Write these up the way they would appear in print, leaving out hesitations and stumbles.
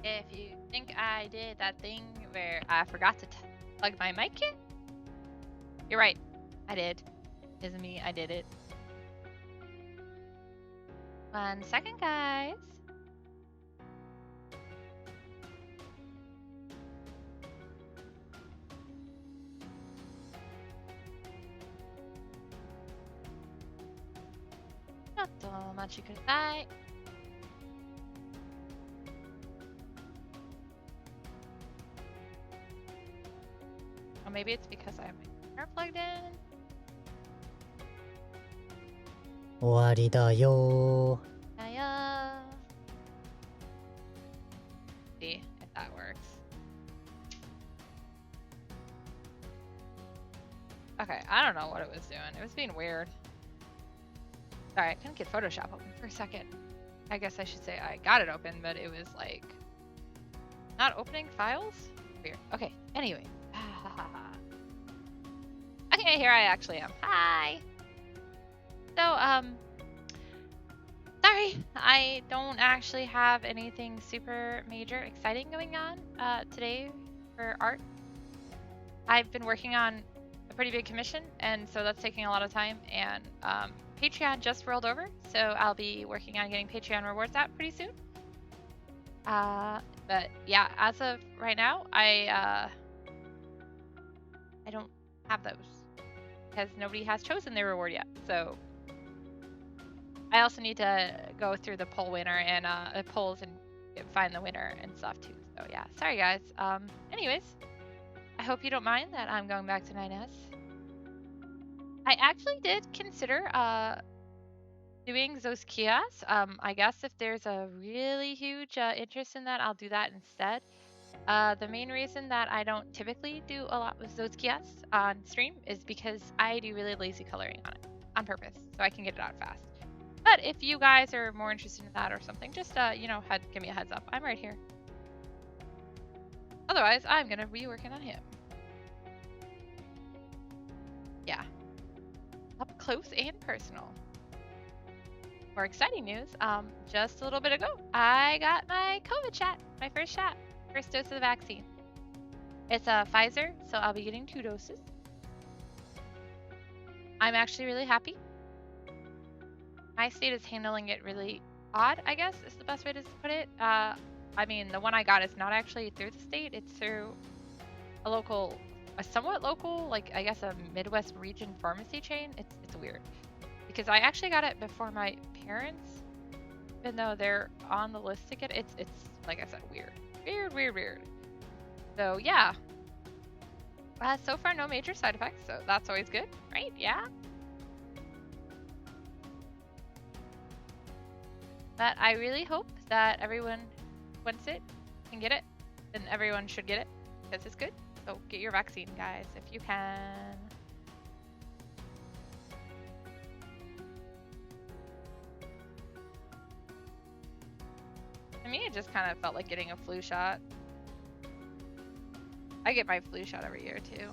If you think I did that thing where I forgot to plug my mic in, you're right. I did. It's me. I did it. 1 second, guys. Not so much you could say. Or maybe it's because I have my camera plugged in. 終わりだよ See if that works. Okay, I don't know what it was doing. It was being weird. Sorry, I couldn't get Photoshop open for a second. I guess I should say I got it open, but it was like not opening files? Weird. Okay, anyway. Okay, here I actually am. Hi! So, sorry, I don't actually have anything super major exciting going on today for art. I've been working on a pretty big commission, and so that's taking a lot of time, and Patreon just rolled over, so I'll be working on getting Patreon rewards out pretty soon. But yeah, as of right now, I don't have those because nobody has chosen their reward yet. So I also need to go through the poll winner and polls and find the winner and stuff too. So yeah, sorry guys. Anyways, I hope you don't mind that I'm going back to 9S. I actually did consider doing those kiosks. I guess if there's a really huge interest in that, I'll do that instead. The main reason that I don't typically do a lot with those kiosks on stream is because I do really lazy coloring on it on purpose, so I can get it out fast. But if you guys are more interested in that or something, just give me a heads up. I'm right here. Otherwise, I'm gonna be working on him. Yeah, up close and personal. More exciting news. Just a little bit ago, I got my COVID shot, my first dose of the vaccine. It's a Pfizer, so I'll be getting 2 doses. I'm actually really happy. My state is handling it really odd, I guess is the best way to put it. I mean, the one I got is not actually through the state. It's through a somewhat local, like I guess a Midwest region pharmacy chain. It's weird because I actually got it before my parents, even though they're on the list to get it. It's like I said, weird. So yeah. So far, no major side effects, so that's always good, right? Yeah. But I really hope that everyone wants it, can get it, and everyone should get it because it's good. So get your vaccine, guys, if you can. To me, it just kind of felt like getting a flu shot. I get my flu shot every year, too.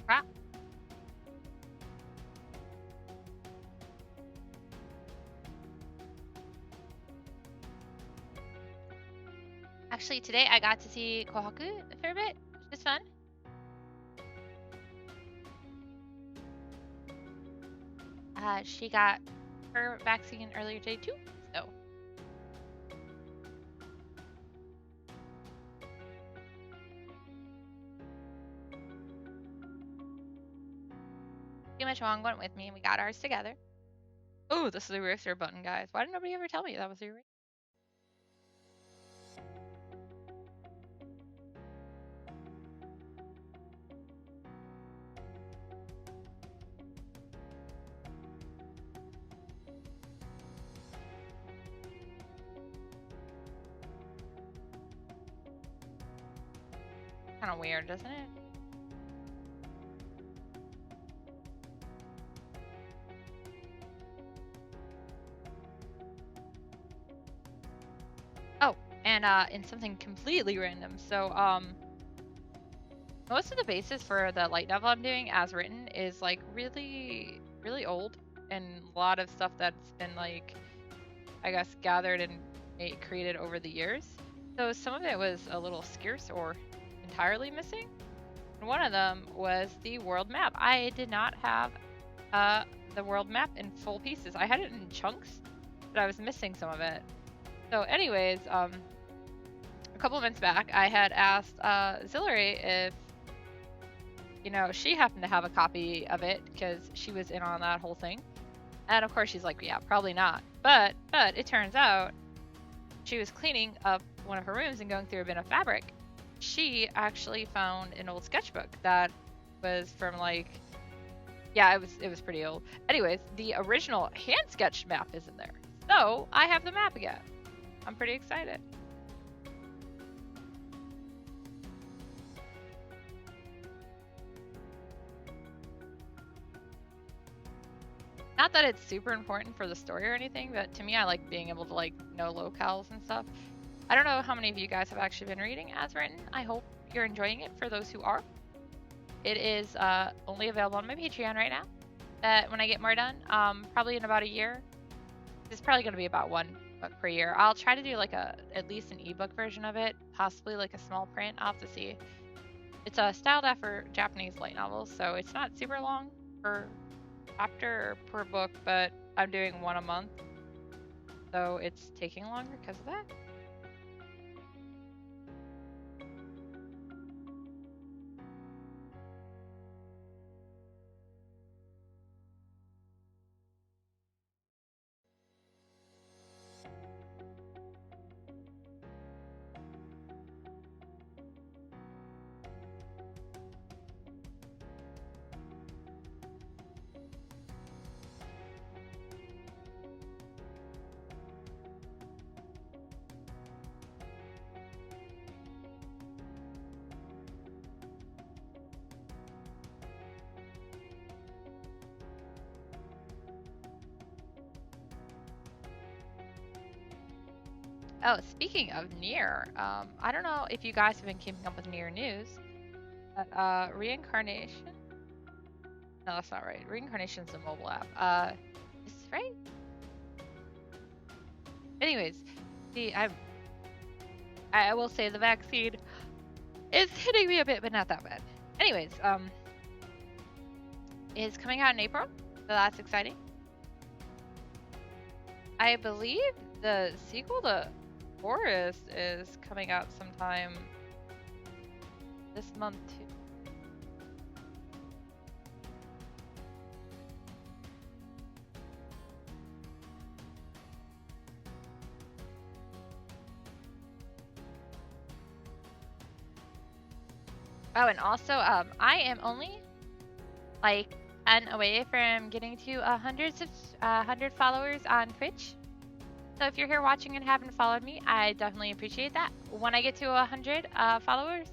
Crap. Actually, today I got to see Kohaku for a bit, which is fun. She got her vaccine earlier today too, so. Too much Wong went with me and we got ours together. Oh, this is the eraser button, guys. Why did nobody ever tell me that was the eraser? Kind of weird, doesn't it? Oh, and in something completely random. So most of the basis for the light novel I'm doing as written is like really, really old, and a lot of stuff that's been like, I guess, gathered and created over the years. So some of it was a little scarce or entirely missing. And one of them was the world map. I did not have the world map in full pieces. I had it in chunks, but I was missing some of it. So anyways, a couple months back, I had asked Zillary if, you know, she happened to have a copy of it because she was in on that whole thing. And of course she's like, yeah, probably not. But it turns out she was cleaning up one of her rooms and going through a bin of fabric. She actually found an old sketchbook that was from like, yeah, it was pretty old. Anyways, the original hand sketched map is in there. So I have the map again. I'm pretty excited. Not that it's super important for the story or anything, but to me, I like being able to like know locales and stuff. I don't know how many of you guys have actually been reading as written. I hope you're enjoying it for those who are. It is only available on my Patreon right now. When I get more done, probably in about a year. It's probably going to be about one book per year. I'll try to do like at least an ebook version of it, possibly like a small print. I'll have to see. It's styled after Japanese light novels, so it's not super long per chapter or per book, but I'm doing one a month, so it's taking longer because of that. Oh, speaking of Nier, I don't know if you guys have been keeping up with Nier news, but Reincarnation? No, that's not right. Reincarnation's a mobile app. Is this right? Anyways, see, I will say the vaccine is hitting me a bit, but not that bad. Anyways, is coming out in April, so that's exciting. I believe the sequel to Forest is coming out sometime this month too. Oh, and also, I am only like 10 away from getting to 100 followers on Twitch. So if you're here watching and haven't followed me, I definitely appreciate that. When I get to 100 followers,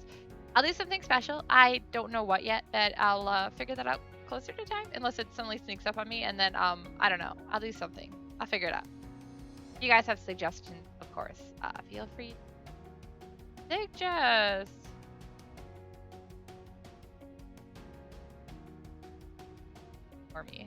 I'll do something special. I don't know what yet, but I'll figure that out closer to time, unless it suddenly sneaks up on me, and then I don't know. I'll do something. I'll figure it out. If you guys have suggestions, of course, feel free to suggest. For me.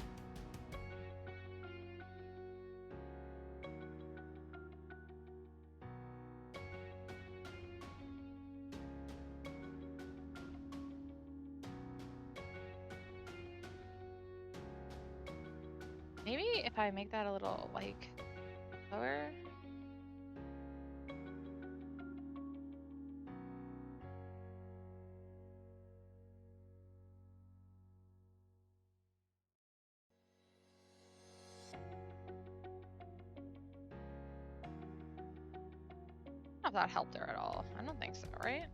Maybe if I make that a little like lower. If that helped her at all. I don't think so, right?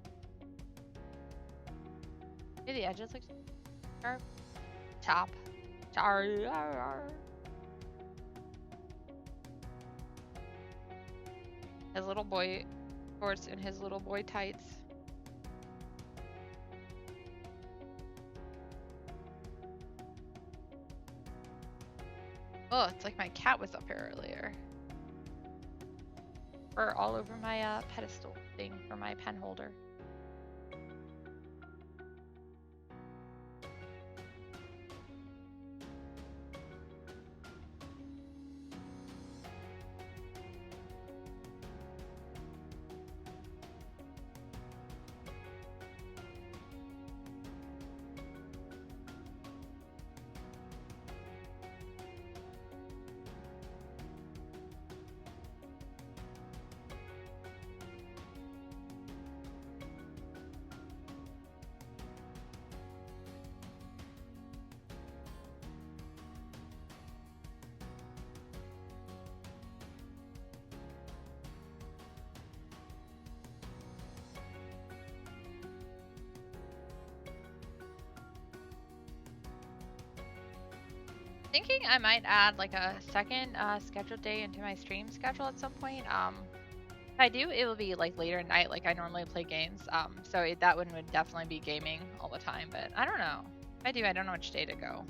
Maybe the edges like sharp. Top. His little boy shorts and his little boy tights. Oh, it's like my cat was up here earlier. fur all over my pedestal thing for my pen holder. Thinking I might add like a second scheduled day into my stream schedule at some point. If I do, it will be like later at night, like I normally play games. So that one would definitely be gaming all the time. But I don't know. If I do, I don't know which day to go.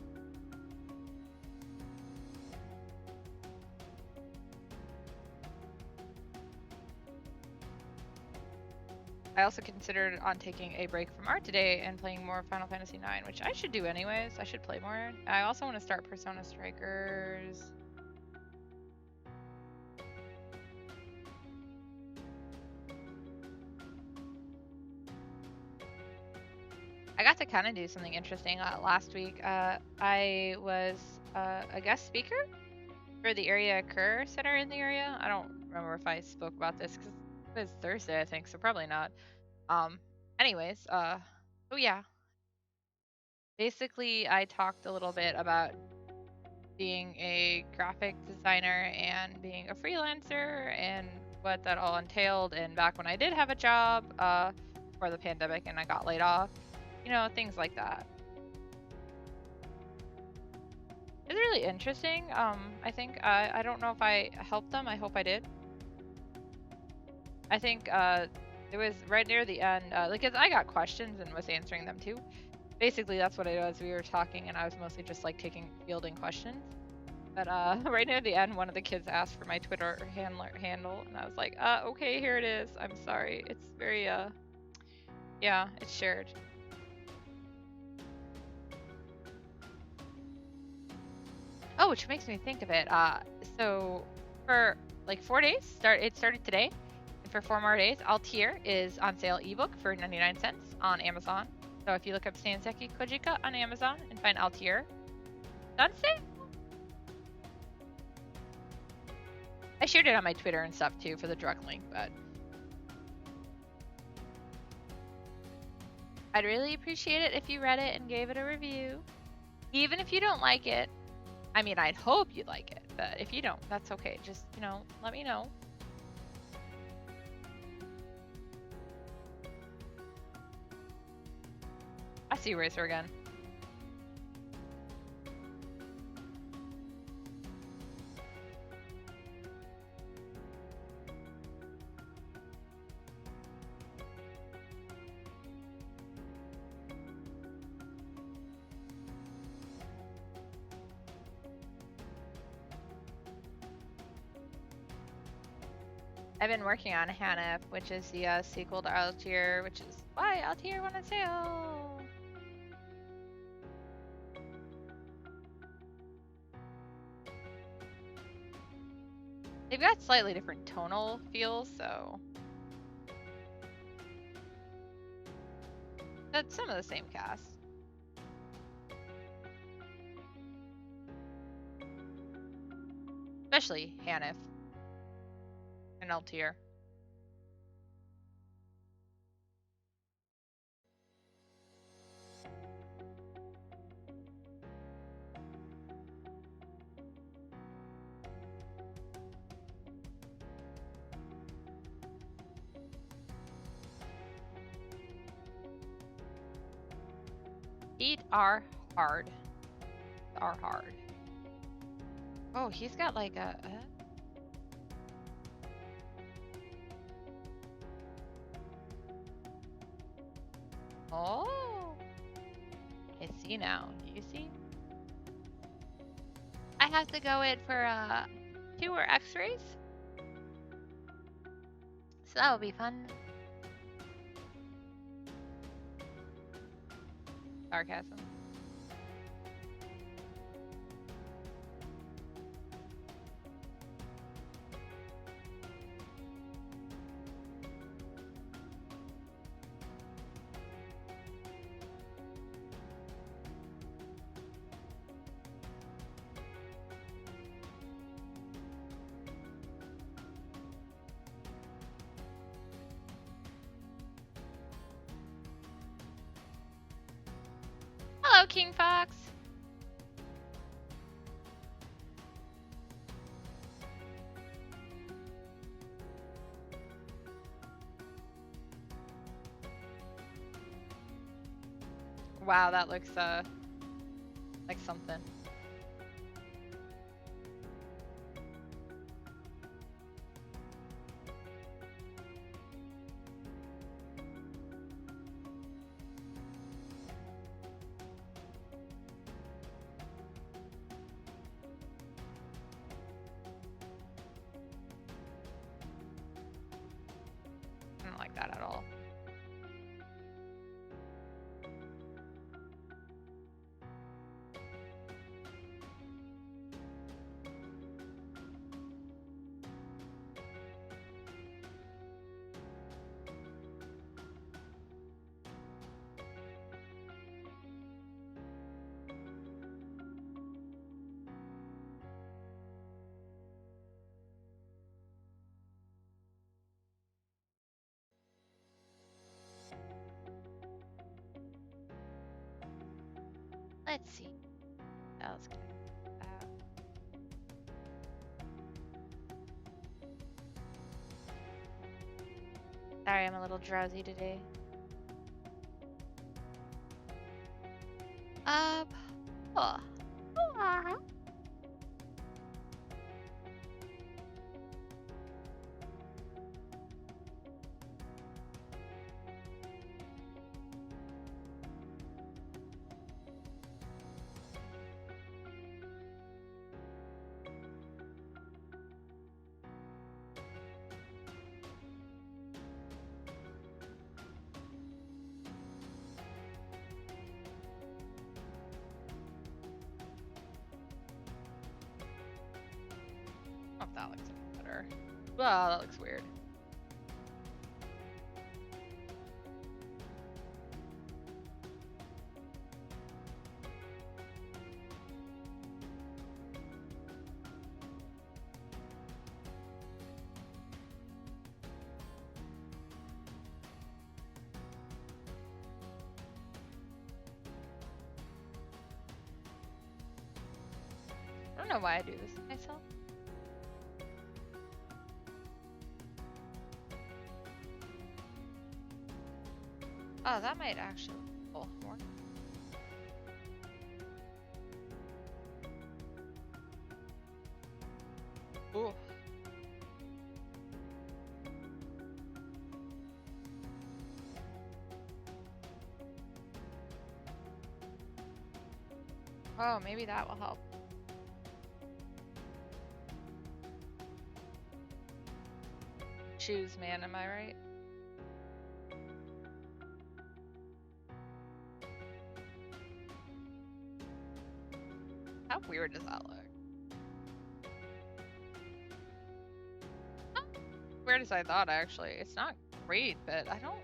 I also considered on taking a break from art today and playing more Final Fantasy IX, which I should do anyways. I should play more. I also want to start Persona Strikers. I got to kind of do something interesting last week. I was a guest speaker for the area career center in the area. I don't remember if I spoke about this because it was Thursday, I think, so probably not. Anyways, oh yeah. Basically, I talked a little bit about being a graphic designer and being a freelancer and what that all entailed. And back when I did have a job before the pandemic and I got laid off, you know, things like that. It's really interesting. I think I don't know if I helped them. I hope I did. I think it was right near the end, because I got questions and was answering them too. Basically, that's what it was. We were talking, and I was mostly just like fielding questions. But right near the end, one of the kids asked for my Twitter handle, and I was like, okay, here it is. I'm sorry. It's very yeah, it's shared. Oh, which makes me think of it. So for like 4 days, it started today, and for 4 more days, Altair is on sale ebook for 99 cents on Amazon. So if you look up Sanseki Kojika on Amazon and find Altair, that's it. I shared it on my Twitter and stuff too for the direct link, but I'd really appreciate it if you read it and gave it a review. Even if you don't like it, I mean, I'd hope you like it, but if you don't, that's okay. Just, you know, let me know. I see Racer again. I've been working on Hanif, which is the sequel to Altair, which is why Altair went on sale. They've got slightly different tonal feels, so that's some of the same cast. Especially Hanif and Altair. Feet are hard. Are hard. Oh, he's got like a oh, I see now. Do you see? I have to go in for 2 or X-rays. that will be fun. Sarcasm. Hello, King Fox. Wow, that looks like something. I don't like that at all. Let's see. What else can I do? Sorry, I'm a little drowsy today. Oh. If that looks any better. Wow, that looks weird. I don't know why I do this to myself. Oh, that might actually look more. Ooh. Oh, maybe that will help. Choose, man, am I right? How weird does that look? Not weird as I thought, actually. It's not great, but I know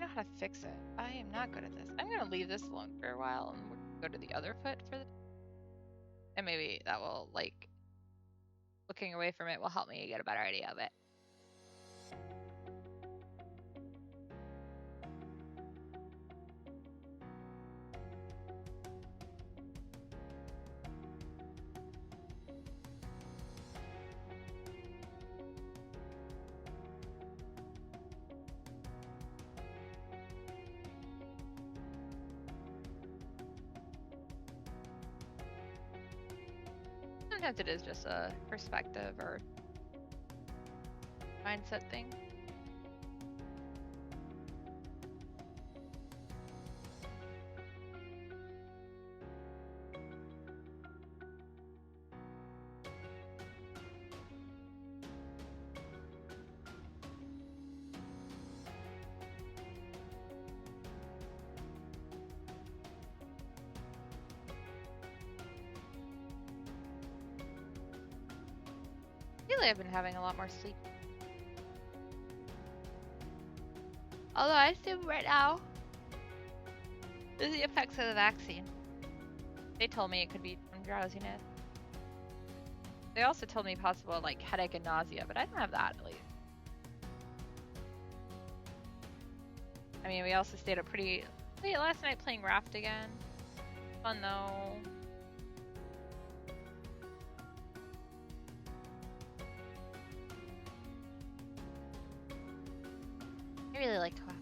how to fix it. I am not good at this. I'm gonna leave this alone for a while and we're gonna go to the other foot for the. And maybe that will, like, looking away from it will help me get a better idea of it. Sometimes it is just a perspective or mindset thing. feel like I've been having a lot more sleep. Although I assume right now, this is the effects of the vaccine. They told me it could be from drowsiness. They also told me possible like headache and nausea, but I don't have that at least. I mean, we also stayed up pretty late last night playing Raft again. Fun though. I really like co-op.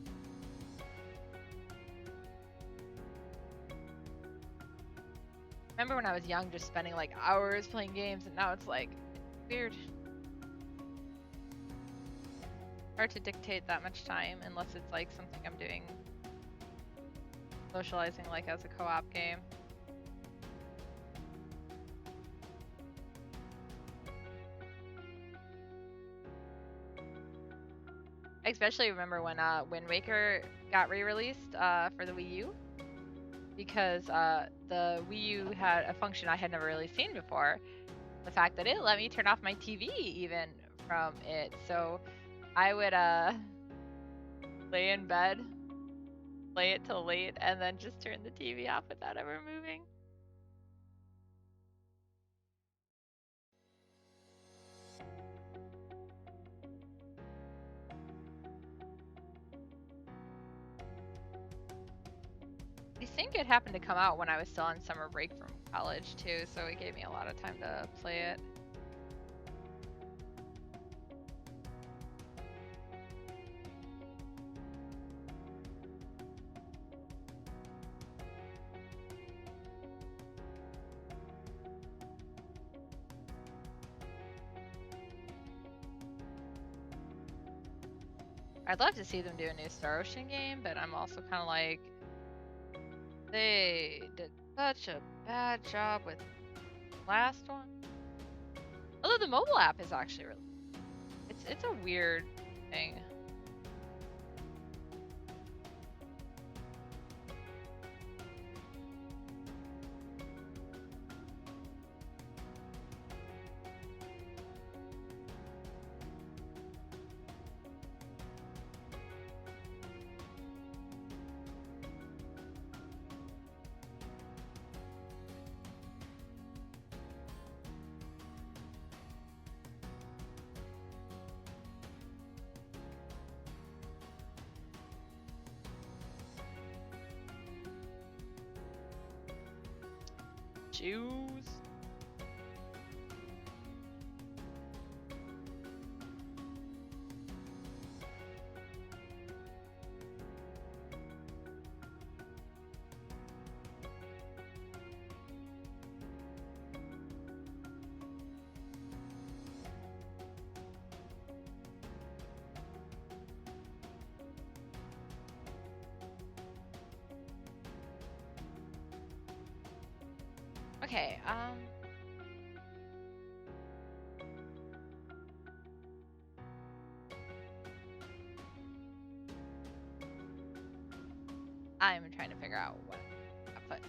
Remember when I was young just spending like hours playing games, and now it's like weird. Hard to dictate that much time unless it's like something I'm doing socializing like as a co-op game. I especially remember when Wind Waker got re-released for the Wii U, because the Wii U had a function I had never really seen before. The fact that it let me turn off my TV even from it. So I would lay in bed, play it till late, and then just turn the TV off without ever moving. I think it happened to come out when I was still on summer break from college too, so it gave me a lot of time to play it. I'd love to see them do a new Star Ocean game, but I'm also kind of like, they did such a bad job with the last one. Although the mobile app is actually really, it's a weird thing. Choose. Okay, I'm trying to figure out what I put.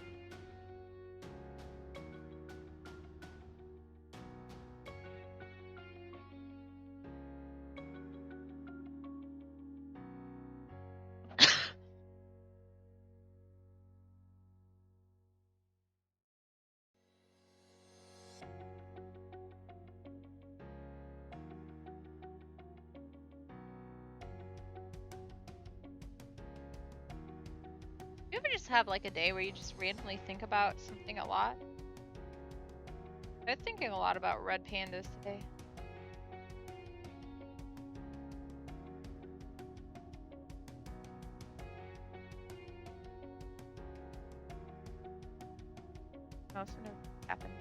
You ever just have like a day where you just randomly think about something a lot? I was thinking a lot about red pandas today. Most of it happens.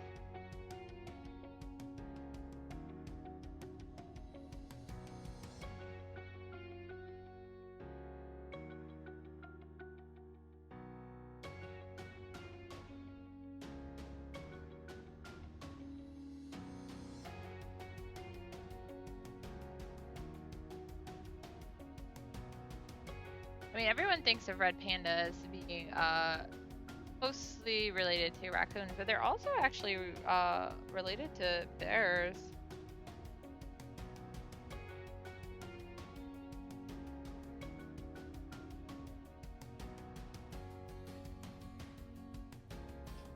I mean, everyone thinks of red pandas being closely related to raccoons, but they're also actually related to bears.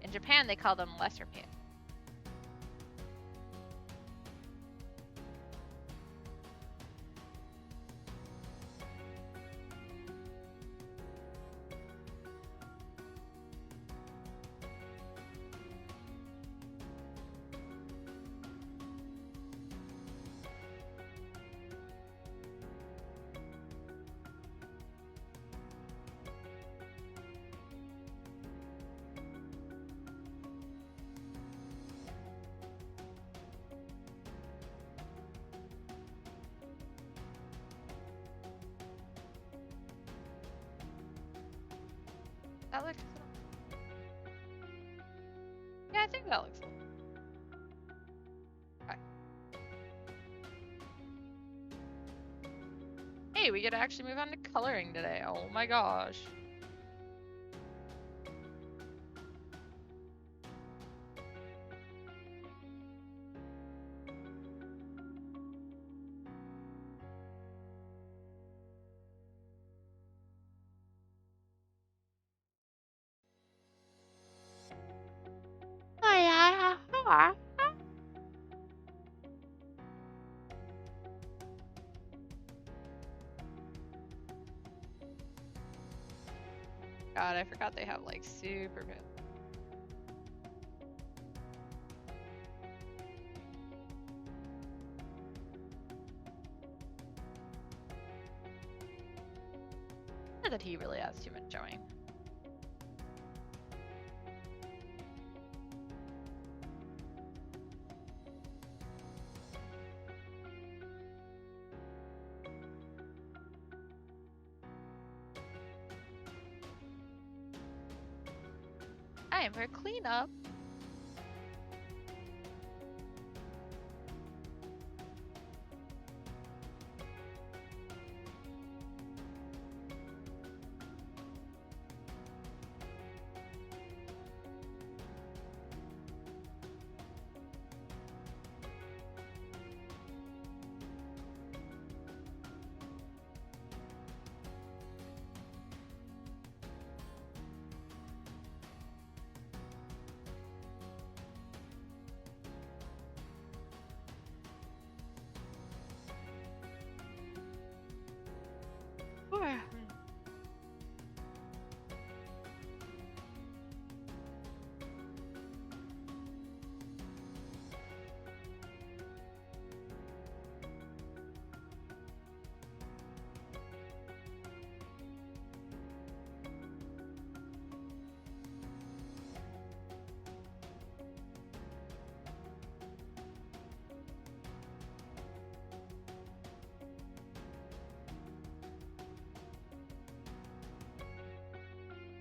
In Japan, they call them lesser pants. That looks. Yeah, I think that looks. Okay. Hey, we get to actually move on to coloring today. Oh my gosh. God, I forgot they have like super good. Not that he really has too much showing. I am for cleanup.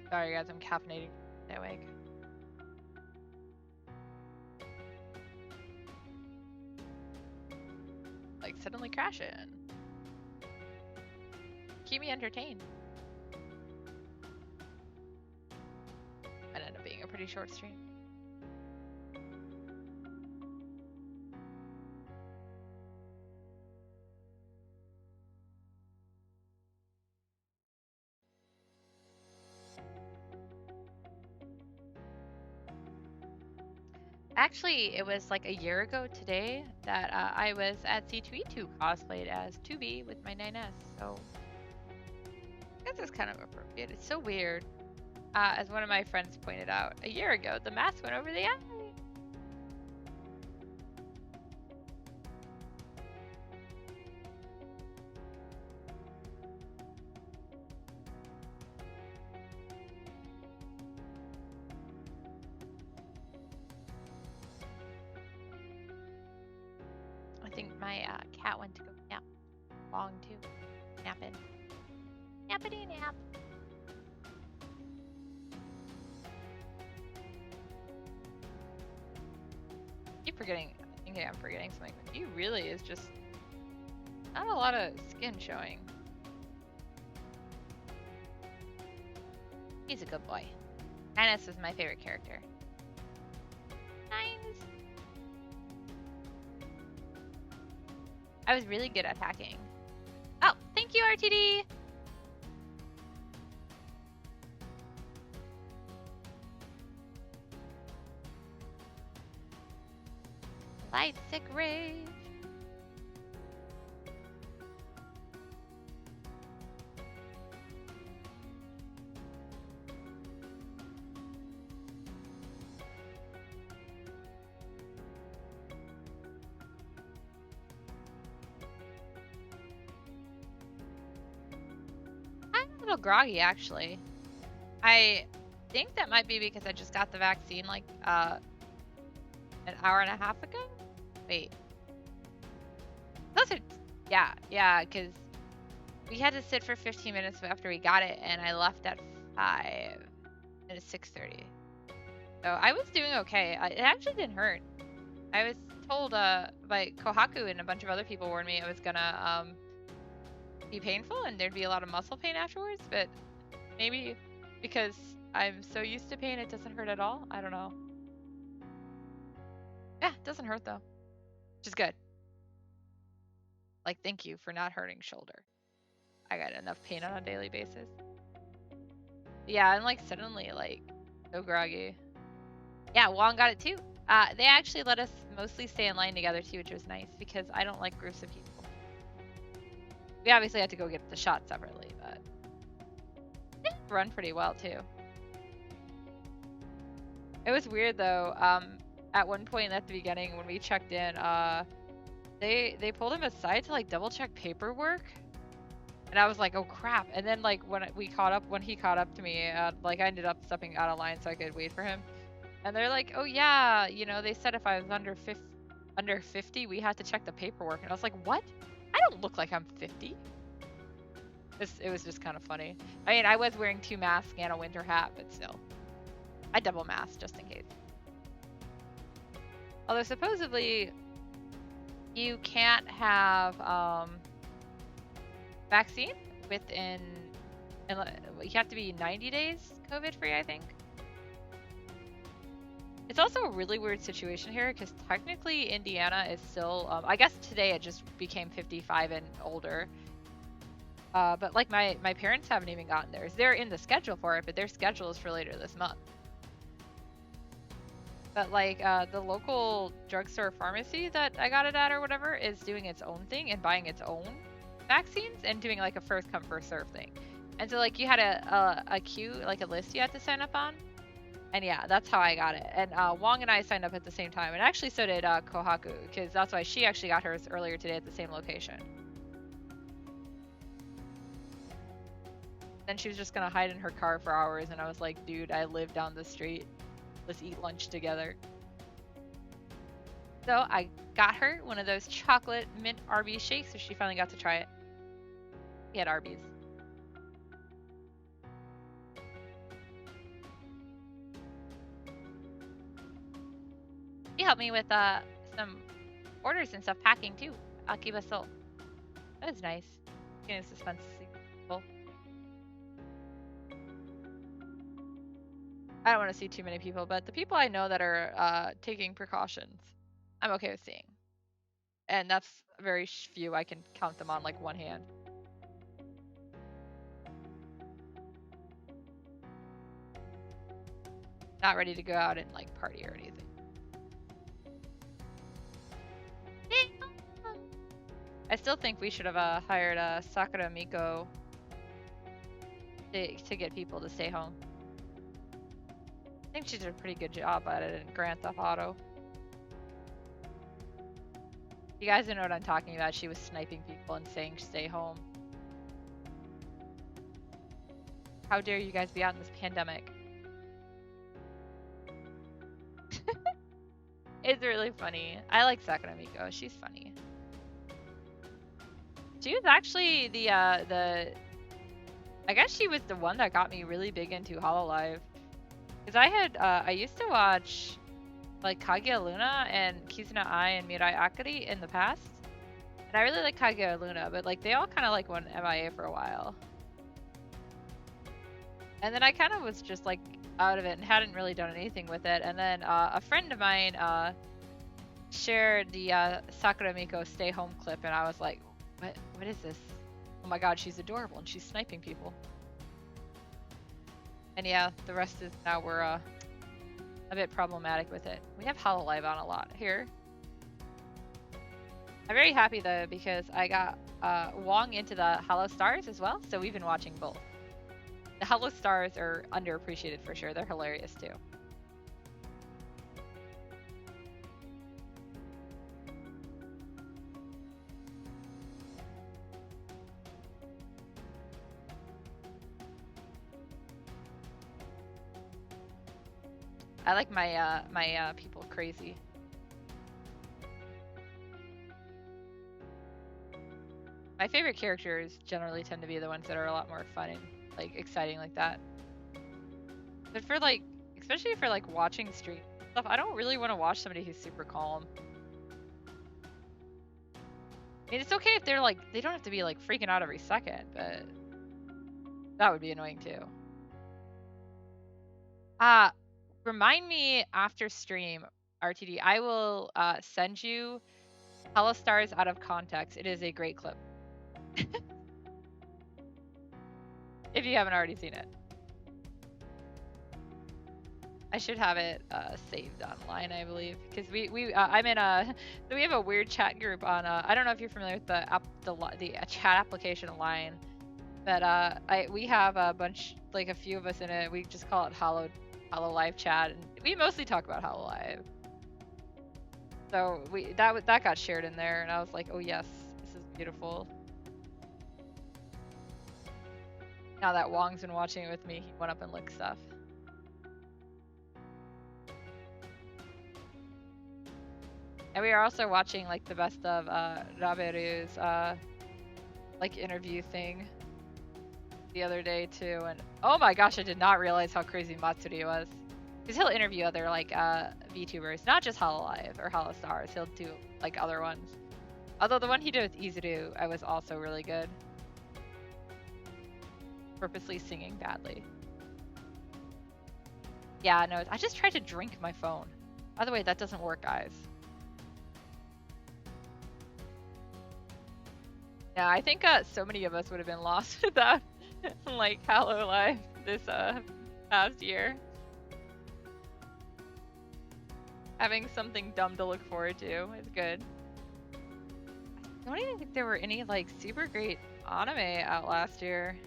Sorry guys, I'm caffeinating. Stay awake. Like suddenly crashing. Keep me entertained. Might end up being a pretty short stream. Actually, it was like a year ago today that I was at C2E2 cosplayed as 2B with my 9S, so I guess it's kind of appropriate. It's so weird. As one of my friends pointed out, a year ago, the mask went over the eye. I think my cat went to go nap. Long too. Napping. Nappity nap. Keep forgetting. I think I'm forgetting something. He really is just not a lot of skin showing. He's a good boy. 9S is my favorite character. Nines. I was really good at hacking. Oh, thank you, RTD. Light sick rage. I'm a little groggy, actually. I think that might be because I just got the vaccine like an hour and a half ago. Wait. Those are, yeah, because we had to sit for 15 minutes after we got it, and I left at 5, and it's 6:30. So I was doing okay. It actually didn't hurt. I was told by Kohaku and a bunch of other people warned me it was gonna be painful and there'd be a lot of muscle pain afterwards, but maybe because I'm so used to pain it doesn't hurt at all. I don't know. Yeah, it doesn't hurt though, which is good. Like, thank you for not hurting shoulder. I got enough pain on a daily basis. Yeah, I'm like suddenly like so groggy. Yeah, Wong got it too. They actually let us mostly stay in line together too, which was nice because I don't like groups of people. We obviously had to go get the shot separately, but it run pretty well too. It was weird though. At one point at the beginning when we checked in, they pulled him aside to like double check paperwork, and I was like, oh crap. And then like when he caught up to me, like I ended up stepping out of line so I could wait for him. And they're like, oh yeah, you know, they said if I was under 50, we had to check the paperwork. And I was like, what? I don't look like I'm 50. It was just kind of funny. I mean, I was wearing 2 masks and a winter hat, but still. I double masked just in case. Although supposedly you can't have vaccine within, you have to be 90 days COVID free, I think. It's also a really weird situation here because technically Indiana is still, I guess today it just became 55 and older. But like my parents haven't even gotten theirs. They're in the schedule for it, but their schedule is for later this month. But like the local drugstore pharmacy that I got it at or whatever is doing its own thing and buying its own vaccines and doing like a first come first serve thing. And so like you had a queue, like a list you had to sign up on. And yeah, that's how I got it. And Wong and I signed up at the same time. And actually so did Kohaku, because that's why she actually got hers earlier today at the same location. Then she was just going to hide in her car for hours. And I was like, dude, I live down the street. Let's eat lunch together. So I got her one of those chocolate mint Arby's shakes, so she finally got to try it. He had Arby's. She helped me with some orders and stuff, packing too. Akiba Soul. That was nice. Getting suspense to see people. I don't want to see too many people, but the people I know that are taking precautions, I'm okay with seeing. And that's very few. I can count them on like one hand. Not ready to go out and like party or anything. I still think we should have hired Sakura Miko to get people to stay home. I think she did a pretty good job at it in Grand Theft Auto. You guys don't know what I'm talking about. She was sniping people and saying stay home. How dare you guys be out in this pandemic? It's really funny. I like Sakura Miko. She's funny. She was actually the I guess she was the one that got me really big into Hololive. Because I used to watch like Kaguya Luna and Kizuna Ai and Mirai Akari in the past. And I really like Kaguya Luna, but like they all kind of like went MIA for a while. And then I kind of was just like out of it and hadn't really done anything with it. And then a friend of mine shared the Sakura Miko stay home clip, and I was like, what is this? Oh my god, she's adorable and she's sniping people. And yeah, the rest is now we're a bit problematic with it. We have Hololive on a lot here. I'm very happy though because I got Wong into the Hollow Stars as well, so we've been watching both. The Hollow Stars are underappreciated for sure. They're hilarious too. I like my people crazy. My favorite characters generally tend to be the ones that are a lot more fun and like exciting like that. But for like, especially for like watching stream stuff, I don't really want to watch somebody who's super calm. I mean, it's okay if they're like, they don't have to be like freaking out every second, but that would be annoying too. Remind me after stream, RTD. I will send you Hello Stars out of context. It is a great clip. If you haven't already seen it. I should have it saved online, I believe, because I'm in a so we have a weird chat group on I don't know if you're familiar with the chat application Line, but we have a bunch, like a few of us in it. We just call it Hollow Live Chat, and we mostly talk about Hollow Live. So that got shared in there, and I was like, oh yes, this is beautiful. Now that Wong's been watching it with me, he went up and looked stuff. And we are also watching like the best of Raberu's like interview thing the other day too, and oh my gosh, I did not realize how crazy Matsuri was. Because he'll interview other like VTubers, not just Hollow Live or Hollow Stars. He'll do like other ones. Although the one he did with Izuru, I was also really good. Purposely singing badly. Yeah, no, I just tried to drink my phone. By the way, that doesn't work, guys. Yeah, I think so many of us would have been lost without like Hollow Live this past year. Having something dumb to look forward to is good. I don't even think there were any like super great anime out last year.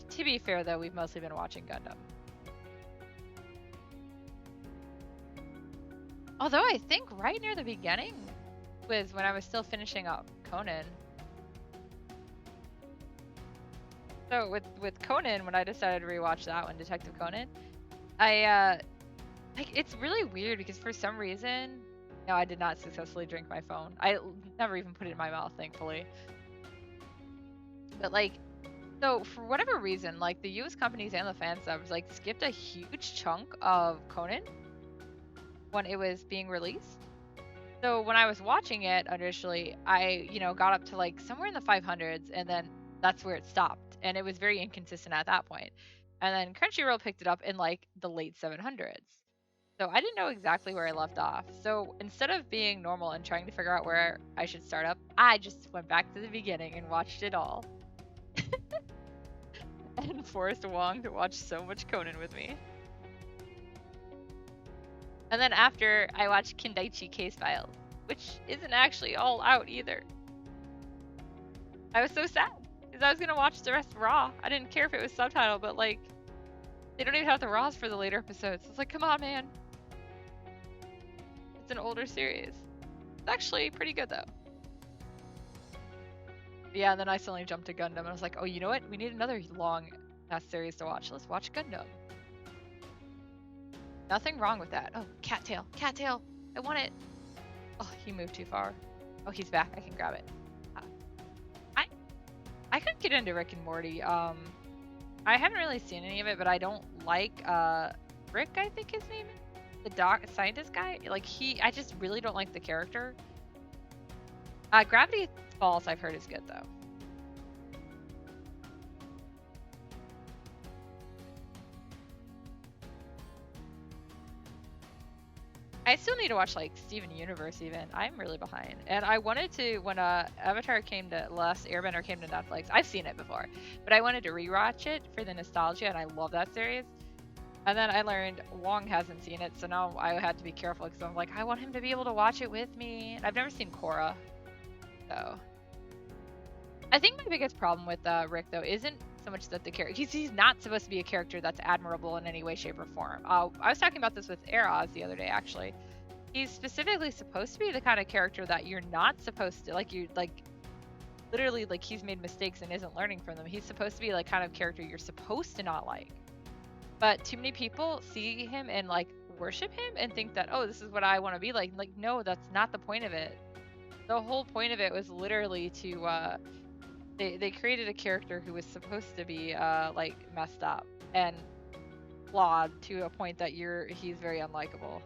To be fair though, we've mostly been watching Gundam. Although I think right near the beginning was when I was still finishing up Conan. So with Conan, when I decided to rewatch that one, Detective Conan, I like, it's really weird because for some reason, no, I did not successfully drink my phone. I never even put it in my mouth, thankfully. But like, so for whatever reason, like the US companies and the fan subs like skipped a huge chunk of Conan when it was being released. So when I was watching it initially, I, got up to like somewhere in the 500s, and then that's where it stopped. And it was very inconsistent at that point. And then Crunchyroll picked it up in like the late 700s. So I didn't know exactly where I left off. So instead of being normal and trying to figure out where I should start up, I just went back to the beginning and watched it all. And forced Wong to watch so much Conan with me. And then after, I watched Kindaichi Case Files, which isn't actually all out either. I was so sad, because I was going to watch the rest raw. I didn't care if it was subtitled, but like, they don't even have the raws for the later episodes. It's like, come on, man. It's an older series. It's actually pretty good, though. Yeah, and then I suddenly jumped to Gundam, and I was like, oh, you know what? We need another long-ass series to watch. Let's watch Gundam. Nothing wrong with that. Oh, cattail. Cattail. I want it. Oh, he moved too far. Oh, he's back. I can grab it. I could get into Rick and Morty. I haven't really seen any of it, but I don't like Rick, I think his name is. The scientist guy. Like, I just really don't like the character. Gravity Falls, I've heard, is good, though. I still need to watch like Steven Universe even. I'm really behind. And I wanted to, when Avatar came to, Last Airbender came to Netflix, I've seen it before, but I wanted to rewatch it for the nostalgia, and I love that series. And then I learned Wong hasn't seen it, so now I had to be careful because I'm like, I want him to be able to watch it with me. And I've never seen Korra, so I think my biggest problem with Rick though isn't so much that the character he's not supposed to be a character that's admirable in any way, shape, or form. I was talking about this with Eros the other day actually. He's specifically supposed to be the kind of character that you're not supposed to literally like he's made mistakes and isn't learning from them. He's supposed to be like kind of character you're supposed to not like. But too many people see him and like worship him and think that, oh, this is what I want to be like. Like, no, that's not the point of it. The whole point of it was literally to they created a character who was supposed to be like messed up and flawed to a point that he's very unlikable.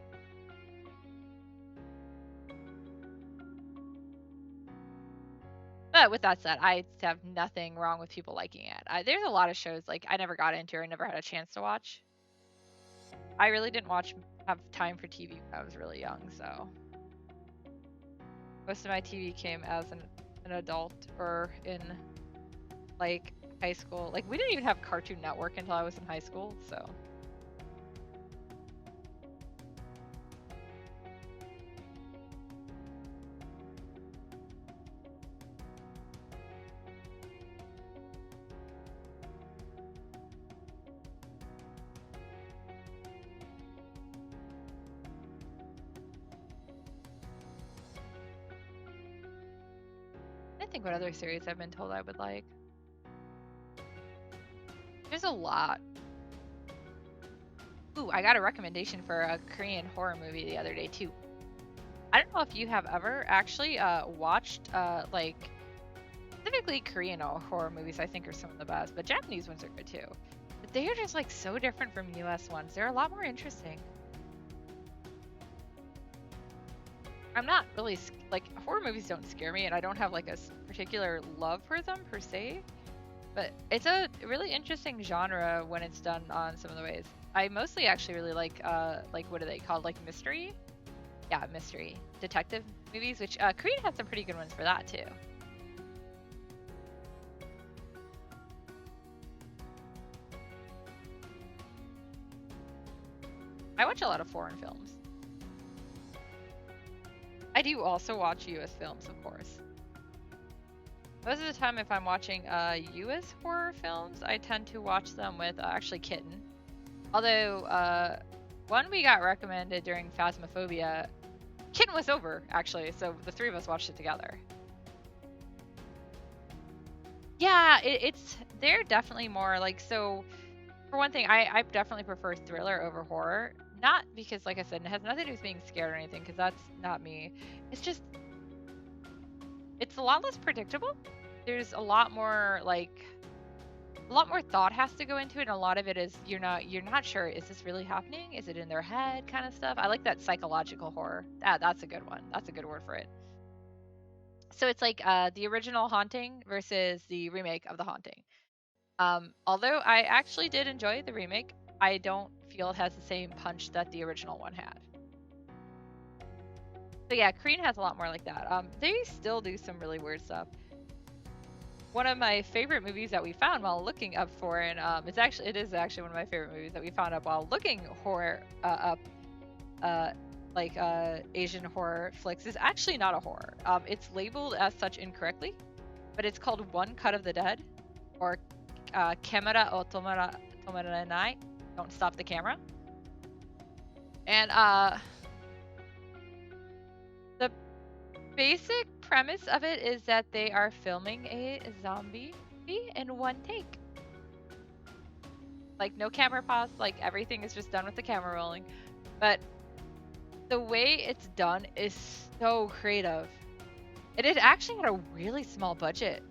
But with that said, I have nothing wrong with people liking it. There's a lot of shows like I never got into or never had a chance to watch. I really didn't have time for TV when I was really young, so most of my TV came as an adult or in like high school. Like we didn't even have Cartoon Network until I was in high school, so. I think what other series I've been told I would like. There's a lot. Ooh, I got a recommendation for a Korean horror movie the other day too. I don't know if you have ever actually watched like specifically Korean horror movies. I think are some of the best, but Japanese ones are good too. But they are just like so different from US ones. They're a lot more interesting. I'm not really like horror movies don't scare me, and I don't have like a particular love for them per se. But it's a really interesting genre when it's done on some of the ways. I mostly actually really like what are they called? Like mystery? Yeah, mystery. Detective movies, which Korea had some pretty good ones for that too. I watch a lot of foreign films. I do also watch US films, of course. Most of the time, if I'm watching US horror films, I tend to watch them with actually Kitten. Although, one we got recommended during Phasmophobia, Kitten was over, actually, so the three of us watched it together. Yeah, they're definitely more like, so, for one thing, I definitely prefer thriller over horror. Not because, like I said, it has nothing to do with being scared or anything, because that's not me. It's just, it's a lot less predictable. There's a lot more thought has to go into it, and a lot of it is you're not sure, is this really happening? Is it in their head kind of stuff? I like that psychological horror. That's a good one. That's a good word for it. So it's like the original Haunting versus the remake of The Haunting. Although I actually did enjoy the remake, I don't feel it has the same punch that the original one had. So yeah, Korean has a lot more like that. They still do some really weird stuff. One of my favorite movies that we found while looking up foreign, it is actually one of my favorite movies that we found up while looking horror up, Asian horror flicks, is actually not a horror. It's labeled as such incorrectly, but it's called One Cut of the Dead, or Camera o Tomaranai, Don't Stop the Camera. And the basic premise of it is that they are filming a zombie movie in one take. Like no camera pause, like everything is just done with the camera rolling. But the way it's done is so creative. It actually had a really small budget.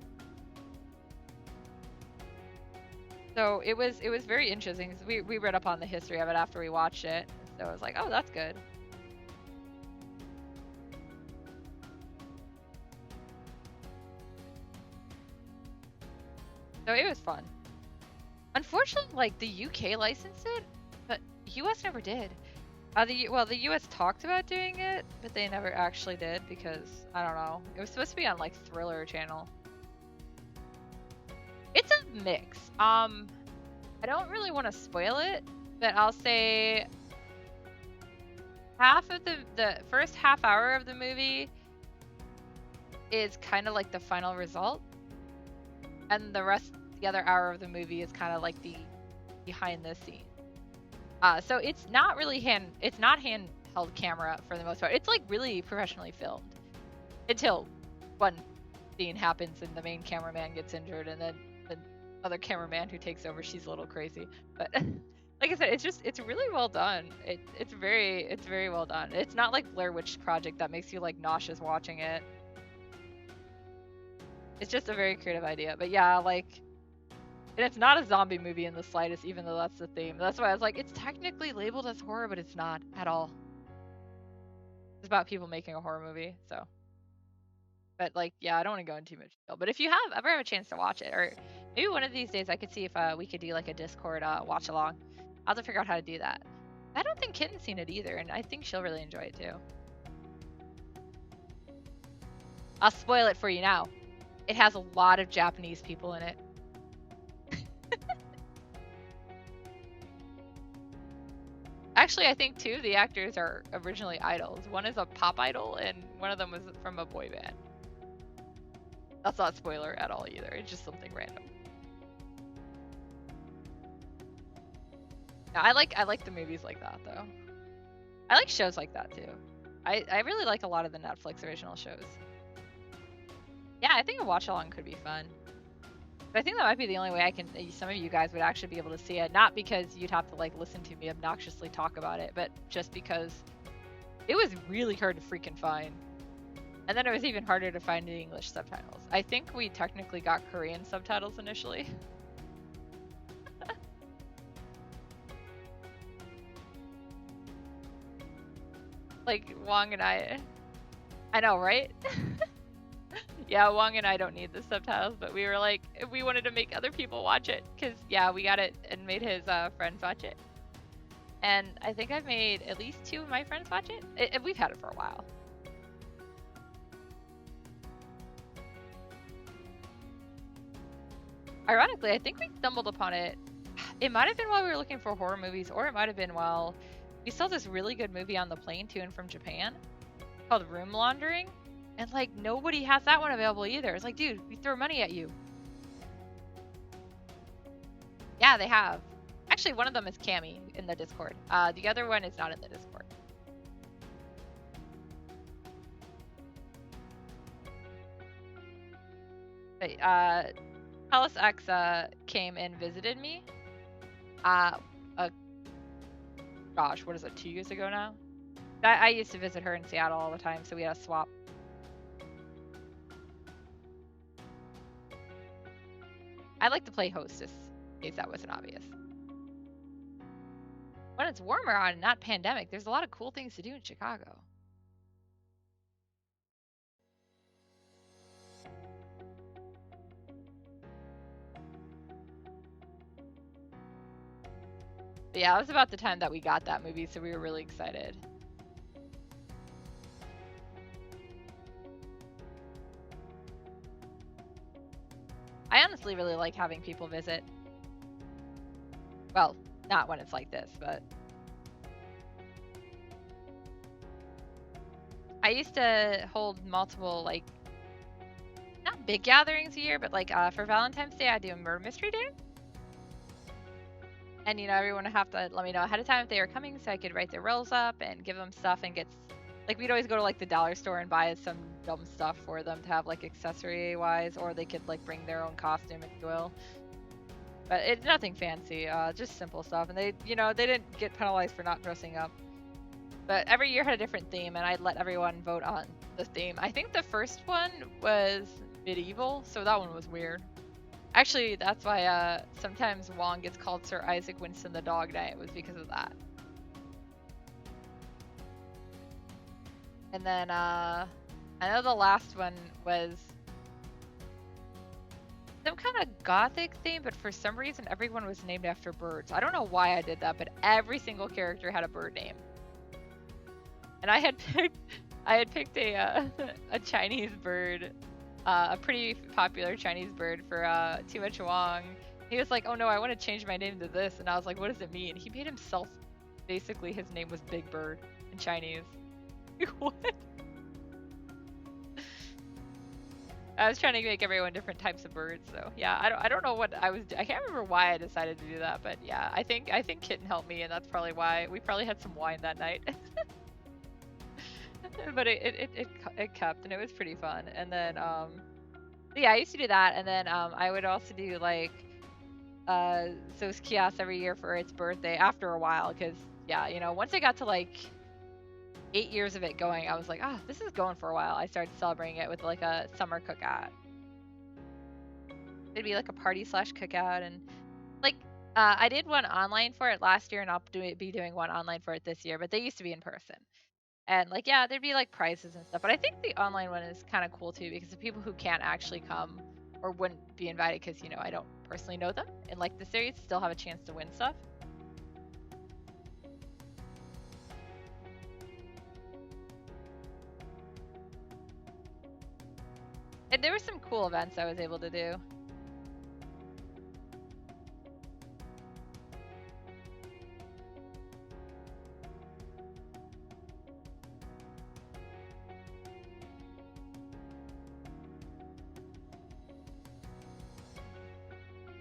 So it was very interesting. We read up on the history of it after we watched it. So I was like, oh, that's good. So it was fun. Unfortunately, like the UK licensed it, but US never did. The US talked about doing it, but they never actually did because I don't know. It was supposed to be on like Thriller Channel. It's a mix. I don't really want to spoil it, but I'll say half of the first half hour of the movie is kind of like the final result, and the other hour of the movie is kind of like the behind the scenes. So it's not really handheld camera for the most part. It's like really professionally filmed until one scene happens and the main cameraman gets injured, and then the other cameraman who takes over, she's a little crazy. But like I said, it's really well done. It's very well done. It's not like Blair Witch Project that makes you like nauseous watching it. It's just a very creative idea. But yeah, like, and it's not a zombie movie in the slightest, even though that's the theme. That's why I was like, it's technically labeled as horror, but it's not at all. It's about people making a horror movie, so. But like, yeah, I don't want to go into too much detail. But if you ever have a chance to watch it, or maybe one of these days I could see if we could do like a Discord watch along. I'll have to figure out how to do that. I don't think Kitten's seen it either, and I think she'll really enjoy it too. I'll spoil it for you now. It has a lot of Japanese people in it. Actually, I think two of the actors are originally idols. One is a pop idol, and one of them was from a boy band. That's not spoiler at all either. It's just something random. No, I like the movies like that though. I like shows like that too. I really like a lot of the Netflix original shows. Yeah, I think a watch along could be fun. But I think that might be the only way some of you guys would actually be able to see it. Not because you'd have to like listen to me obnoxiously talk about it, but just because it was really hard to freaking find. And then it was even harder to find the English subtitles. I think we technically got Korean subtitles initially. Like Wong and I know, right? Yeah, Wong and I don't need the subtitles, but we were like, we wanted to make other people watch it, because yeah, we got it and made his friends watch it. And I think I've made at least 2 of my friends watch it. We've had it for a while. Ironically, I think we stumbled upon it. It might have been while we were looking for horror movies, or it might have been while we saw this really good movie on the plane to and from Japan called Room Laundering. And like, nobody has that one available either. It's like, dude, we throw money at you. Yeah, they have. Actually, one of them is Cammy in the Discord. The other one is not in the Discord. But Alice X came and visited me. Gosh, what is it, 2 years ago now? I used to visit her in Seattle all the time, so we had a swap. I like to play hostess, in case that wasn't obvious. When it's warmer out and not pandemic, there's a lot of cool things to do in Chicago. But yeah, it was about the time that we got that movie, so we were really excited. I honestly really like having people visit. Well, not when it's like this, but I used to hold multiple, like, not big gatherings a year, but like for Valentine's Day, I do a murder mystery day. And you know, everyone would have to let me know ahead of time if they were coming, so I could write their roles up and give them stuff and get, like, we'd always go to like the dollar store and buy some dumb stuff for them to have like accessory wise, or they could like bring their own costume if you will. But it's nothing fancy, just simple stuff. And they, you know, they didn't get penalized for not dressing up. But every year had a different theme, and I'd let everyone vote on the theme. I think the first one was medieval, so that one was weird. Actually, that's why sometimes Wong gets called Sir Isaac Winston the Dog Knight, was because of that. And then I know the last one was some kind of gothic theme, but for some reason everyone was named after birds. I don't know why I did that, but every single character had a bird name. And I had picked a Chinese bird, a pretty popular Chinese bird for Too Much Wong, He was like, oh no, I want to change my name to this. And I was like, what does it mean? He made himself, basically his name was Big Bird in Chinese. What? I was trying to make everyone different types of birds, so yeah, I don't know what I can't remember why I decided to do that, but yeah, I think Kitten helped me, and that's probably why we probably had some wine that night. But it kept, and it was pretty fun. And then yeah, I used to do that, and then I would also do like those kiosks every year for its birthday after a while, because yeah, you know, once I got to like 8 years of it going, I was like, ah, this is going for a while. I started celebrating it with like a summer cookout. It'd be like a party / cookout, and like I did one online for it last year, and I'll be doing one online for it this year. But they used to be in person, and like yeah, there'd be like prizes and stuff. But I think the online one is kind of cool too, because the people who can't actually come or wouldn't be invited because, you know, I don't personally know them and like the series, still have a chance to win stuff. And there were some cool events I was able to do.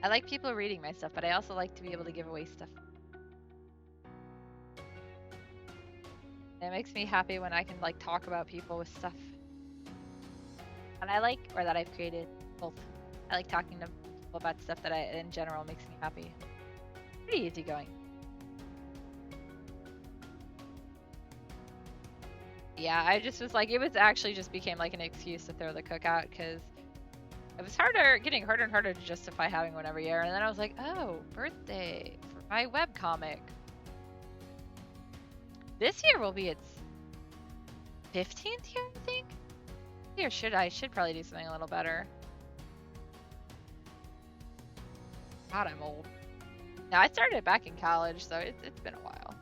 I like people reading my stuff, but I also like to be able to give away stuff. It makes me happy when I can like talk about people with stuff. And I like, or that I've created, both. I like talking to people about stuff that in general makes me happy. Pretty easygoing. Yeah, I just was like, it was actually just became like an excuse to throw the cookout, because it was getting harder and harder to justify having one every year. And then I was like, oh, birthday for my webcomic. This year will be its 15th year, I think. Or I should probably do something a little better. God, I'm old. Now, I started it back in college, so it's been a while.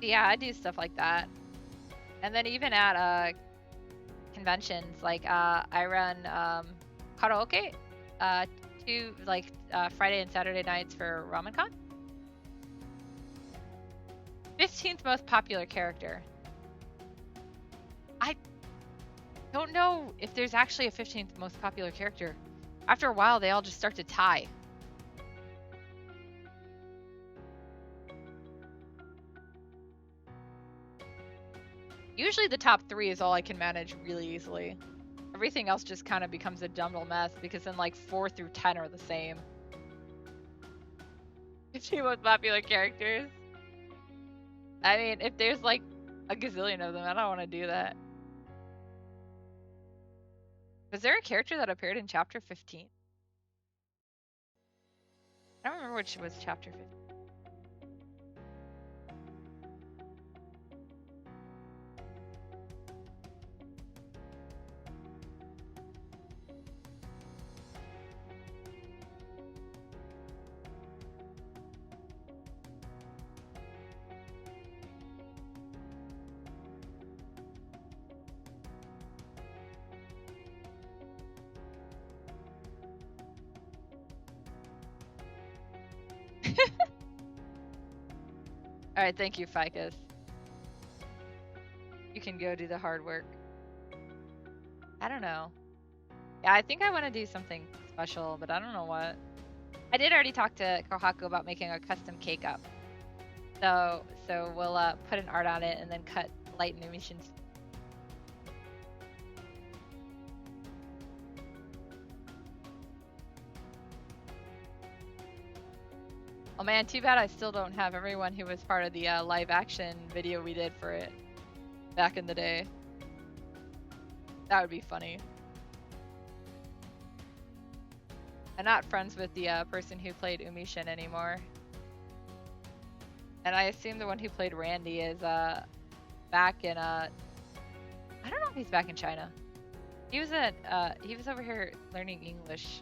Yeah, I do stuff like that. And then even at conventions, like I run karaoke Friday and Saturday nights for RamenCon. 15th most popular character. I don't know if there's actually a 15th most popular character. After a while, they all just start to tie. Usually the top 3 is all I can manage really easily. Everything else just kind of becomes a jumbled mess, because then like 4 through 10 are the same. 15 most popular characters. I mean, if there's like a gazillion of them, I don't want to do that. Was there a character that appeared in chapter 15? I don't remember which was chapter 15. All right, thank you, Ficus. You can go do the hard work. I don't know. Yeah, I think I want to do something special, but I don't know what. I did already talk to Kohaku about making a custom cake up. So we'll put an art on it and then cut light and emissions. Oh man, too bad I still don't have everyone who was part of the live action video we did for it back in the day. That would be funny. I'm not friends with the person who played Umishin anymore. And I assume the one who played Randy is back in I don't know if he's back in China. He was over here learning English.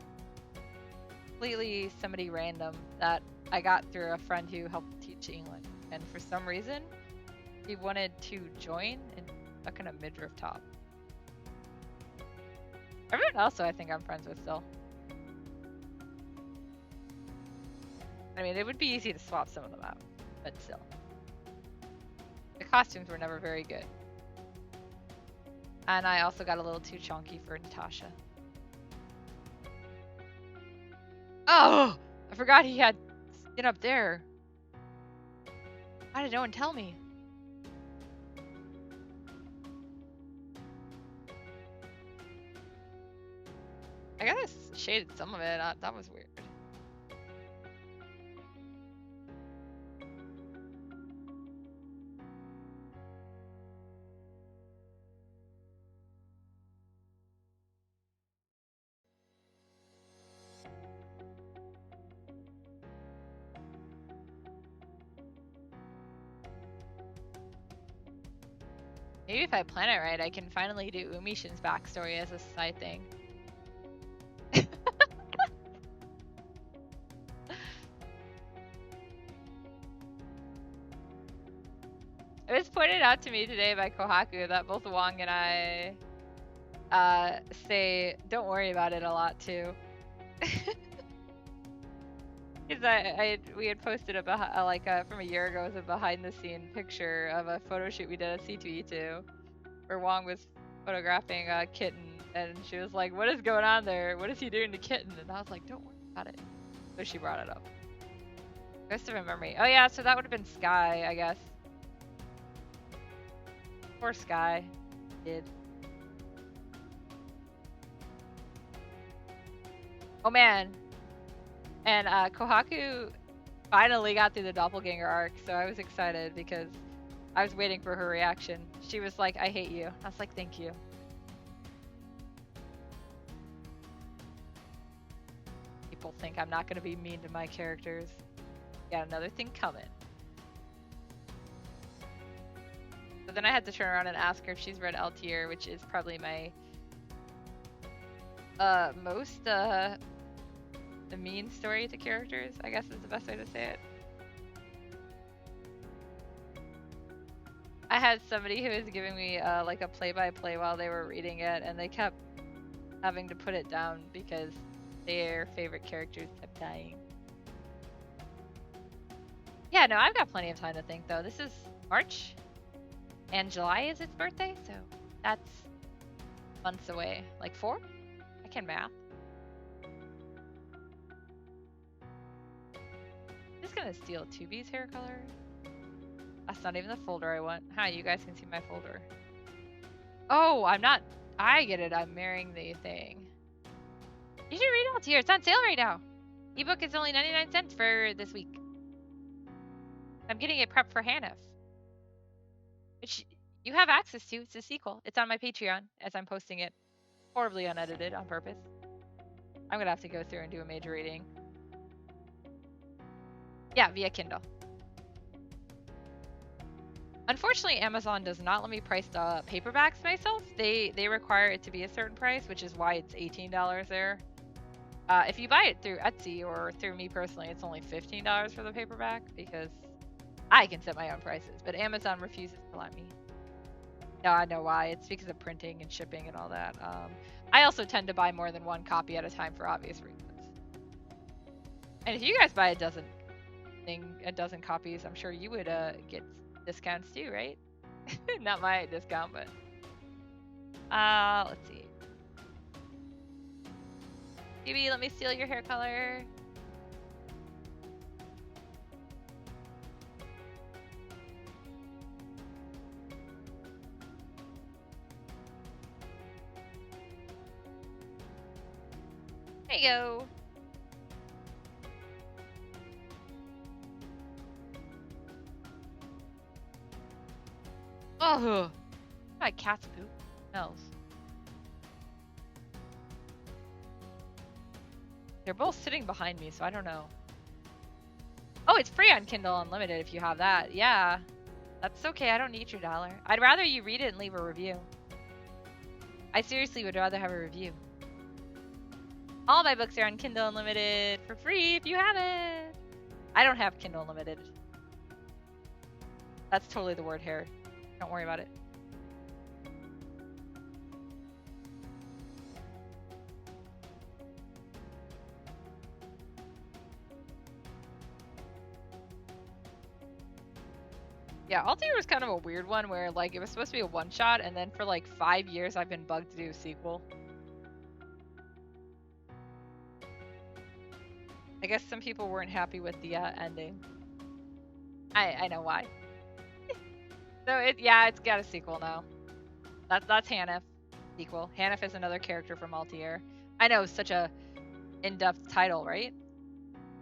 Completely somebody random that I got through a friend who helped teach English, and for some reason he wanted to join and stuck in a midriff top. Everyone else, though, I think I'm friends with still. I mean, it would be easy to swap some of them out, but still. The costumes were never very good. And I also got a little too chunky for Natasha. Oh! I forgot he had skin up there. Why did no one tell me? I guess I shaded some of it. That was weird. Maybe if I plan it right, I can finally do Umishin's backstory as a side thing. It was pointed out to me today by Kohaku that both Wong and I say don't worry about it a lot too. Because we had posted from a year ago as a behind the scene picture of a photo shoot we did at C2E2 where Wong was photographing a kitten and she was like, what is going on there? What is he doing to kitten? And I was like, don't worry about it. So she brought it up. Ghost of a memory. Oh yeah, so that would have been Sky, I guess. Poor Sky. Did. Oh man. And Kohaku finally got through the doppelganger arc, so I was excited because I was waiting for her reaction. She was like, I hate you. I was like, thank you. People think I'm not going to be mean to my characters. Got another thing coming. So then I had to turn around and ask her if she's read Altier, which is probably my most the mean story to characters, I guess is the best way to say it. I had somebody who was giving me like a play-by-play while they were reading it, and they kept having to put it down because their favorite characters kept dying. Yeah, no, I've got plenty of time to think though. This is March, and July is its birthday, so that's months away. Like 4? I can math. I'm just gonna steal Tubi's hair color. That's not even the folder I want. Hi, you guys can see my folder. Oh, I'm not. I get it. I'm marrying the thing. You should read Altier. It's on sale right now. Ebook is only 99 cents for this week. I'm getting it prepped for Hanif, which you have access to. It's a sequel. It's on my Patreon as I'm posting it horribly unedited on purpose. I'm gonna have to go through and do a major reading. Yeah, via Kindle. Unfortunately, Amazon does not let me price the paperbacks myself. They require it to be a certain price, which is why it's $18 there. If you buy it through Etsy or through me personally, it's only $15 for the paperback because I can set my own prices, but Amazon refuses to let me. No, I know why. It's because of printing and shipping and all that. I also tend to buy more than one copy at a time for obvious reasons. And if you guys buy a dozen copies, I'm sure you would get discounts too, right? Not my discount, but let's see. Chibi, let me steal your hair color. There you go. Oh, my cat's poop smells. They're both sitting behind me, so I don't know. Oh, it's free on Kindle Unlimited if you have that. Yeah, that's okay. I don't need your $1. I'd rather you read it and leave a review. I seriously would rather have a review. All my books are on Kindle Unlimited for free if you have it. I don't have Kindle Unlimited. That's totally the word hair. Don't worry about it. Yeah, Altair was kind of a weird one where like it was supposed to be a one-shot, and then for like 5 years I've been bugged to do a sequel. I guess some people weren't happy with the ending. I know why. So it's got a sequel now. That's Hanif sequel. Hanif is another character from Altair. I know, such a in-depth title, right?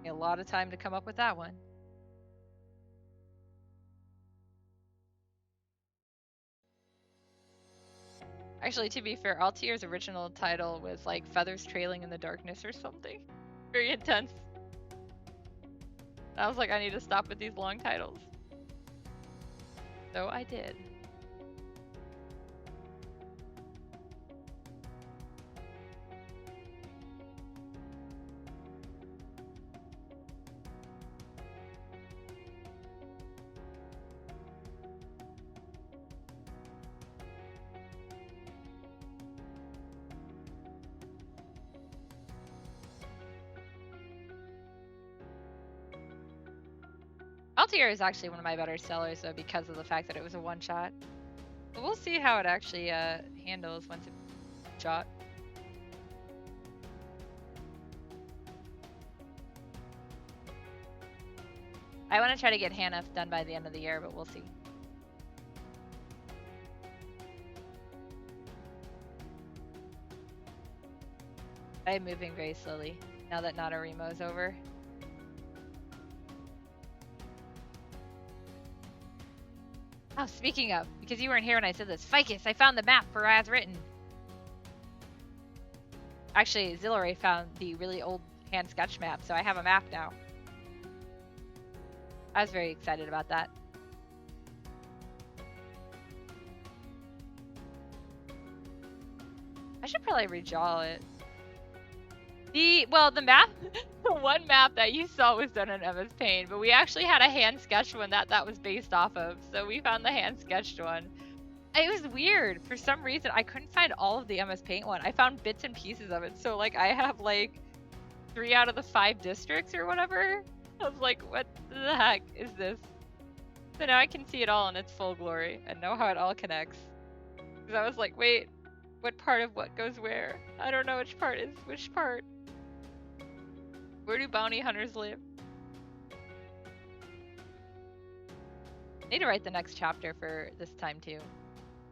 A lot of time to come up with that one. Actually, to be fair, Altair's original title was like Feathers Trailing in the Darkness or something. Very intense. I was like, I need to stop with these long titles. So I did. Altair is actually one of my better sellers though because of the fact that it was a one-shot. But we'll see how it actually handles once it's shot. I want to try to get Hanif done by the end of the year, but we'll see. I am moving very slowly now that NaNoWriMo is over. Oh, speaking of, because you weren't here when I said this, Ficus, I found the map for As Written. Actually, Zillary found the really old hand sketch map, so I have a map now. I was very excited about that. I should probably redraw it. The map, the one map that you saw was done in MS Paint, but we actually had a hand sketched one that was based off of, so we found the hand sketched one. It was weird. For some reason, I couldn't find all of the MS Paint one. I found bits and pieces of it, so like I have like 3 out of the 5 districts or whatever. I was like, what the heck is this? So now I can see it all in its full glory and know how it all connects. Because I was like, wait, what part of what goes where? I don't know which part is which part. Where do bounty hunters live? I need to write the next chapter for this time too.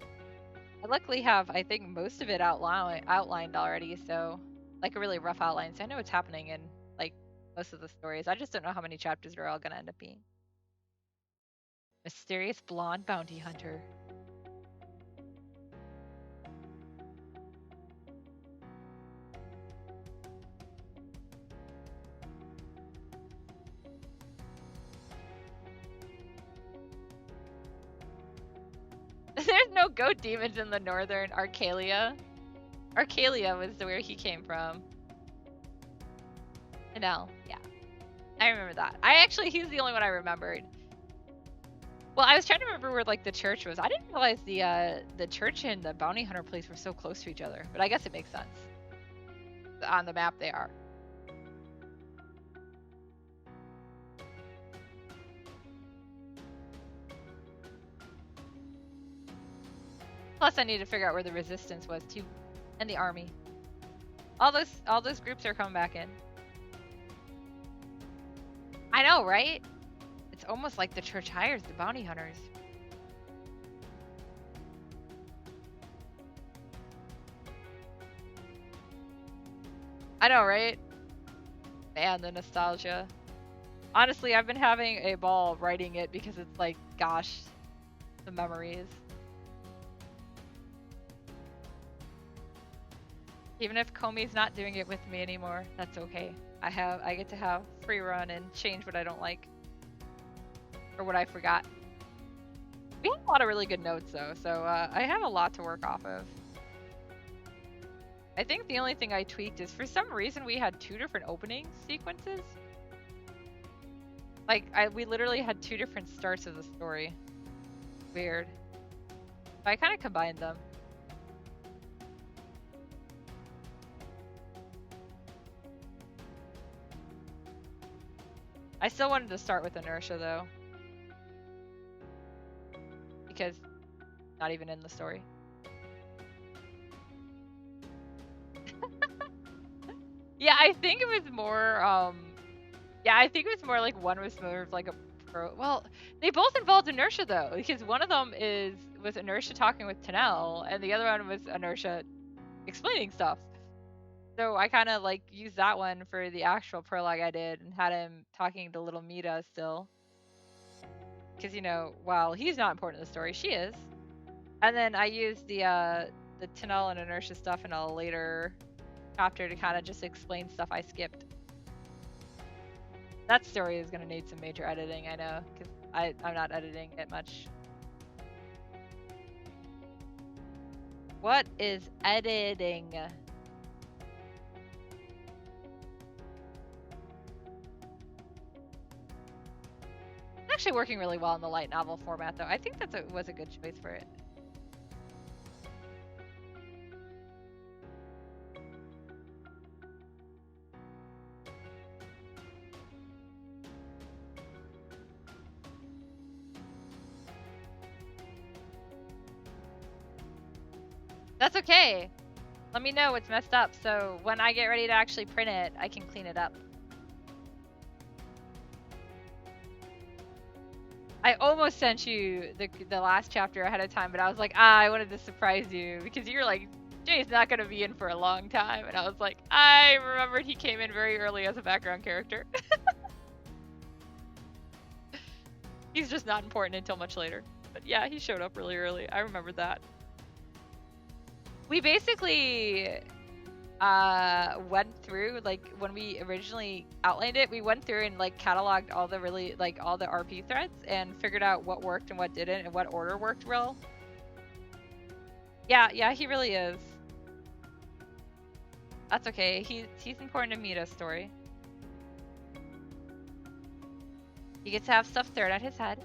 I luckily have, I think, most of it outlined already, so like a really rough outline, so I know what's happening in like most of the stories. I just don't know how many chapters are all gonna end up being. Mysterious blonde bounty hunter. There's no goat demons in the northern Arcalia. Arcalia was where he came from. No, yeah. I remember that. He's the only one I remembered. Well, I was trying to remember where like the church was. I didn't realize the church and the bounty hunter place were so close to each other, but I guess it makes sense. On the map they are. Plus, I need to figure out where the resistance was too, and the army. All those groups are coming back in. I know, right? It's almost like the church hires the bounty hunters. I know, right? Man, the nostalgia. Honestly, I've been having a ball writing it because it's like, gosh, the memories. Even if Komi's not doing it with me anymore, that's okay. I get to have free run and change what I don't like. Or what I forgot. We have a lot of really good notes though, so I have a lot to work off of. I think the only thing I tweaked is for some reason we had 2 different opening sequences. Like, we literally had 2 different starts of the story. Weird. But I kind of combined them. I still wanted to start with Inertia though. because not even in the story. Yeah, I think it was more like one was more of like a pro. Well, they both involved inertia though, because one of them was inertia talking with Tanel, and the other one was inertia explaining stuff. So I kind of like used that one for the actual prologue I did, and had him talking to little Mita still, because while he's not important in the story, she is. And then I used the Tanel and inertia stuff in a later chapter to kind of just explain stuff I skipped. That story is going to need some major editing, I know, because I'm not editing it much. What is editing? It's actually working really well in the light novel format, though. I think was a good choice for it. That's okay. Let me know what's messed up, so when I get ready to actually print it, I can clean it up. I almost sent you the last chapter ahead of time, but I was like, I wanted to surprise you, because you're like, Jay's not going to be in for a long time, and I was like, I remembered he came in very early as a background character. He's just not important until much later. But yeah, he showed up really early. I remember that. We basically went through, like, when we originally outlined it, we went through and like cataloged all the all the RP threads and figured out what worked and what didn't and what order worked well. Yeah, he really is. That's okay. He's important to Mita's story. He gets to have stuff thrown at his head.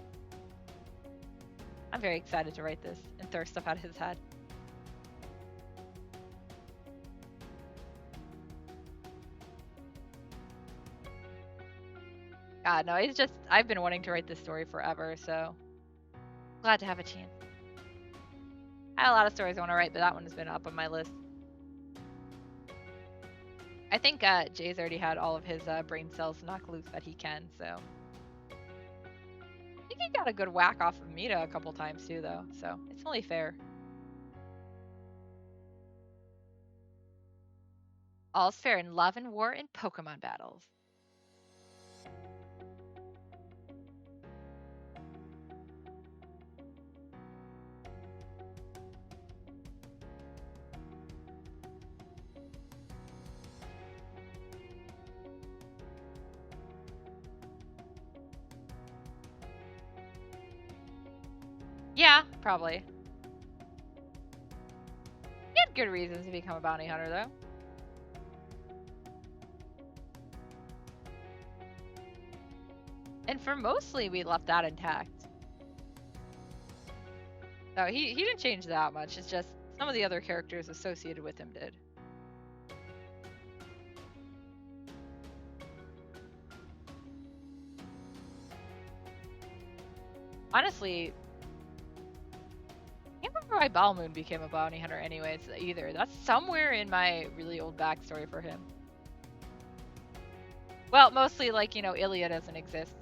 I'm very excited to write this and throw stuff at his head. God, no, I've been wanting to write this story forever, so glad to have a chance. I had a lot of stories I want to write, but that one has been up on my list. I think Jay's already had all of his brain cells knocked loose that he can, so. I think he got a good whack off of Mita a couple times too, though, so it's only fair. All's fair in love and war and Pokemon battles. Yeah, probably. He had good reasons to become a bounty hunter, though. And for mostly, we left that intact. So he didn't change that much. It's just some of the other characters associated with him did. Honestly, I can't remember why Balmoon became a bounty hunter anyways either. That's somewhere in my really old backstory for him. Well, mostly like, Ilya doesn't exist.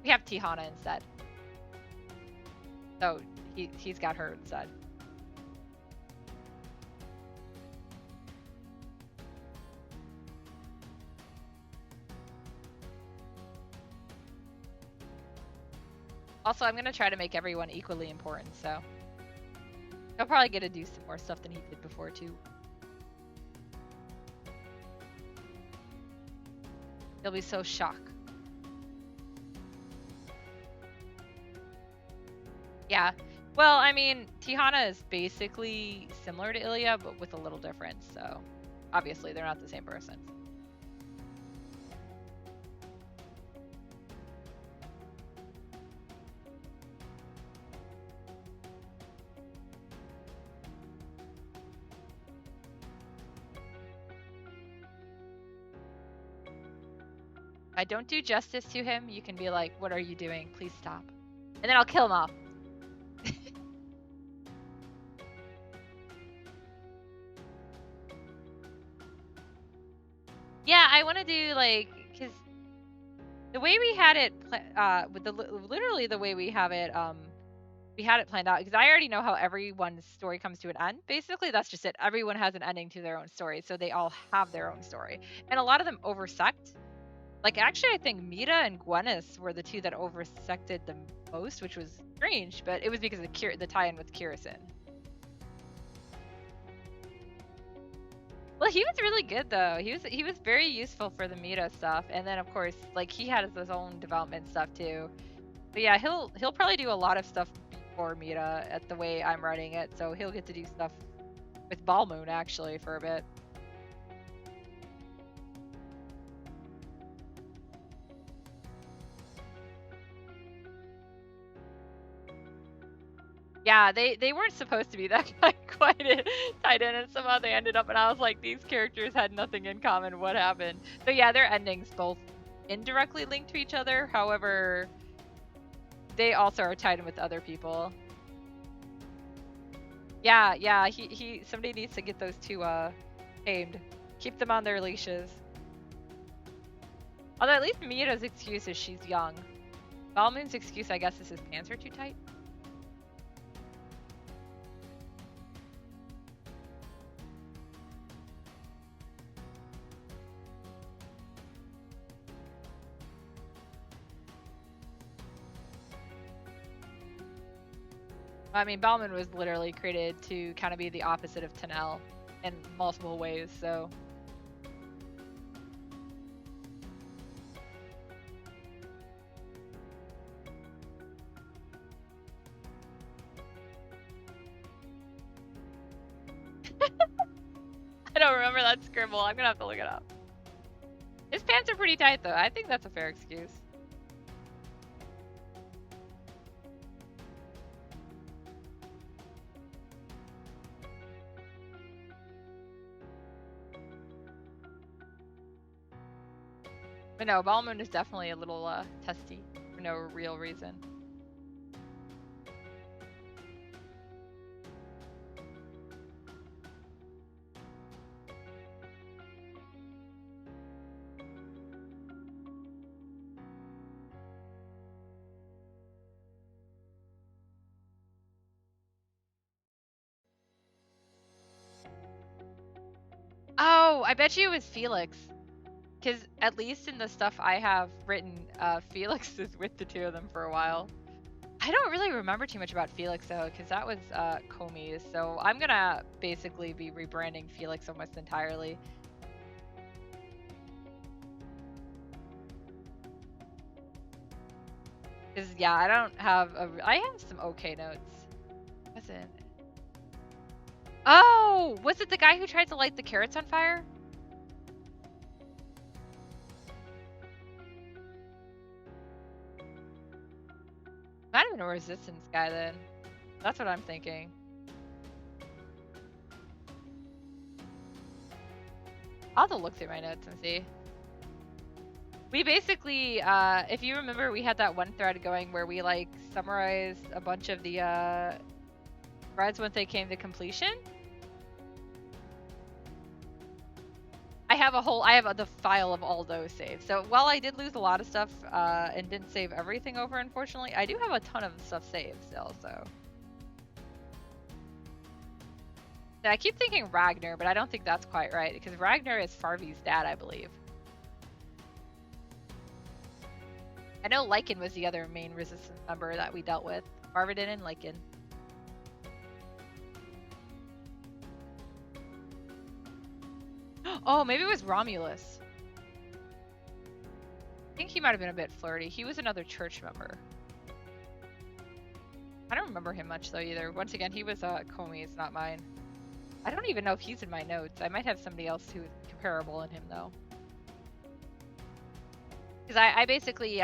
We have Tihana instead. So he's got her instead. Also, I'm going to try to make everyone equally important, so he'll probably get to do some more stuff than he did before, too. He'll be so shocked. Yeah. Well, I mean, Tihana is basically similar to Ilya, but with a little difference, so obviously they're not the same person. If I don't do justice to him, you can be like, what are you doing? Please stop. And then I'll kill him off. do like, because the way we had it, with literally the way we have it, we had it planned out. Because I already know how everyone's story comes to an end. Basically, that's just it. Everyone has an ending to their own story, so they all have their own story, and a lot of them oversect. Like, actually, I think Mita and Gwennis were the two that oversected the most, which was strange, but it was because of the tie-in with Kirsten. Well, he was really good though. He was very useful for the Mita stuff, and then of course, like, he had his own development stuff too. But yeah, he'll probably do a lot of stuff before Mita at the way I'm writing it, so he'll get to do stuff with Balmoon actually for a bit. Yeah, they weren't supposed to be that quite tied in, and somehow they ended up, and I was like, these characters had nothing in common. What happened? So yeah, their endings both indirectly linked to each other. However, they also are tied in with other people. Yeah, somebody needs to get those two tamed. Keep them on their leashes. Although at least Mita's excuse is she's young. Balmoon's excuse, I guess, is his pants are too tight. I mean, Balmoon was literally created to kind of be the opposite of Tanel in multiple ways, so. I don't remember that scribble. I'm gonna have to look it up. His pants are pretty tight, though. I think that's a fair excuse. But no, Balmoon is definitely a little testy for no real reason. Oh, I bet you it was Felix. Because at least in the stuff I have written, Felix is with the two of them for a while. I don't really remember too much about Felix though, because that was Comey's. So I'm gonna basically be rebranding Felix almost entirely. Because yeah, I don't have I have some okay notes. What's it? Oh, was it the guy who tried to light the carrots on fire? Might have been a resistance guy then. That's what I'm thinking. I'll have to look through my notes and see. We basically, if you remember, we had that one thread going where we like summarized a bunch of the threads when they came to completion. I have the file of all those saved. So while I did lose a lot of stuff and didn't save everything over, unfortunately, I do have a ton of stuff saved still. So yeah, I keep thinking Ragnar, but I don't think that's quite right because Ragnar is Farvi's dad, I believe. I know Lycan was the other main resistance member that we dealt with. Farvadin and Lycan. Oh, maybe it was Romulus. I think he might have been a bit flirty. He was another church member. I don't remember him much though either. Once again, he was Comey's, not mine. I don't even know if he's in my notes. I might have somebody else who is comparable in him though. Because I basically,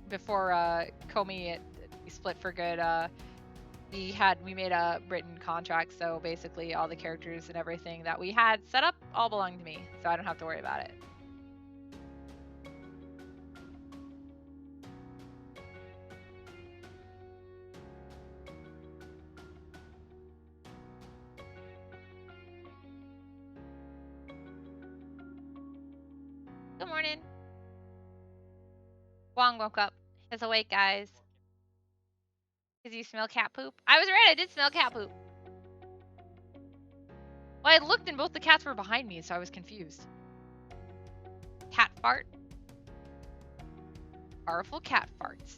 before Comey we split for good, we made a written contract, so basically all the characters and everything that we had set up all belong to me, so I don't have to worry about it. Good morning. Wong woke up. He's awake, guys. Does you smell cat poop? I was right, I did smell cat poop. Well, I looked and both the cats were behind me, so I was confused. Cat fart. Powerful cat farts.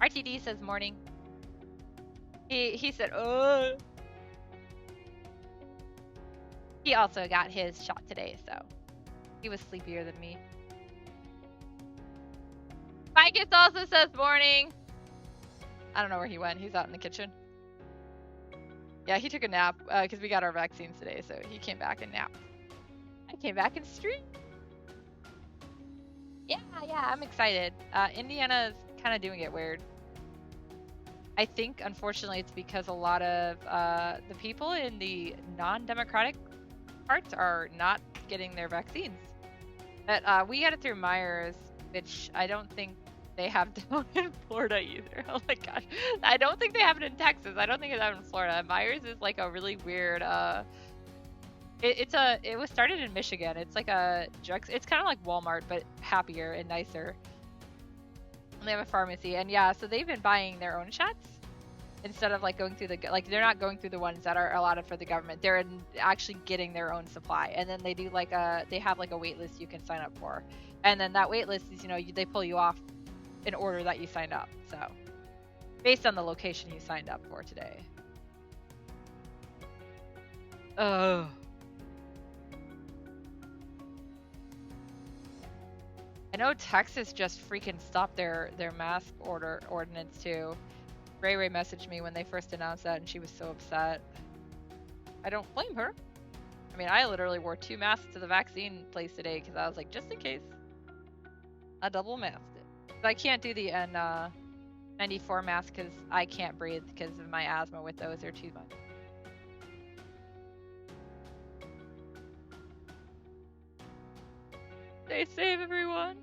RTD says morning. He said, oh. He also got his shot today, so he was sleepier than me. Micus also says morning. I don't know where he went. He's out in the kitchen. Yeah, he took a nap because we got our vaccines today, so he came back and napped. I came back and streamed. Yeah, I'm excited. Indiana's kind of doing it weird. I think, unfortunately, it's because a lot of the people in the non-democratic parts are not getting their vaccines. But we got it through Myers, which I don't think they have down in Florida either. Oh my gosh. I don't think they have it in Texas. I don't think it's out in Florida. Myers is like a really weird it was started in Michigan. It's like a drug, it's kind of like Walmart but happier and nicer. And they have a pharmacy, and yeah, so they've been buying their own shots instead of like going through they're not going through the ones that are allotted for the government. They're actually getting their own supply, and then they do they have like a wait list you can sign up for, and then that wait list is they pull you off in order that you signed up, so based on the location you signed up for today. Oh. I know Texas just freaking stopped their mask ordinance too. Ray Ray messaged me when they first announced that, and she was so upset. I don't blame her. I mean, I literally wore 2 masks to the vaccine place today because I was like, just in case. I double masked it. But I can't do the N94 mask because I can't breathe because of my asthma with those. They're too much. Stay safe, everyone.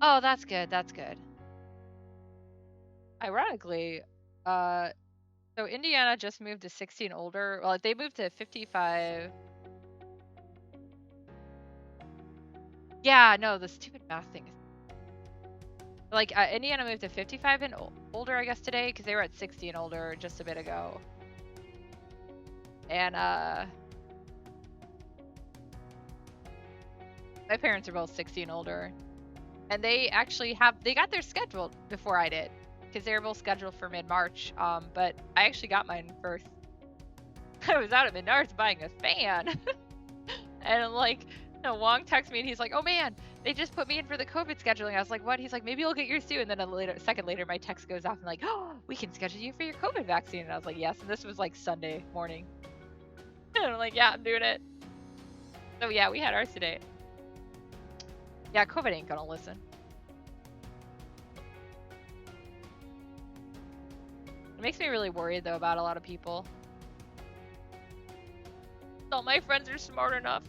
Oh, that's good. That's good. Ironically, so Indiana just moved to 16 older. Well, they moved to 55. Yeah, no, the stupid math thing. Like, Indiana moved to 55 and older, I guess, today, because they were at 60 and older just a bit ago. And, my parents are both 60 and older. And they actually they got theirs scheduled before I did, because they were both scheduled for mid-March. But I actually got mine first. I was out at Menards buying a fan. And like, Wong texts me and he's like, oh man, they just put me in for the COVID scheduling. I was like, what? He's like, maybe you'll get yours too. And then a second later, my text goes off and like, oh, we can schedule you for your COVID vaccine. And I was like, yes. And this was like Sunday morning. And I'm like, yeah, I'm doing it. So yeah, we had ours today. Yeah, COVID ain't gonna listen. It makes me really worried though about a lot of people. All my friends are smart enough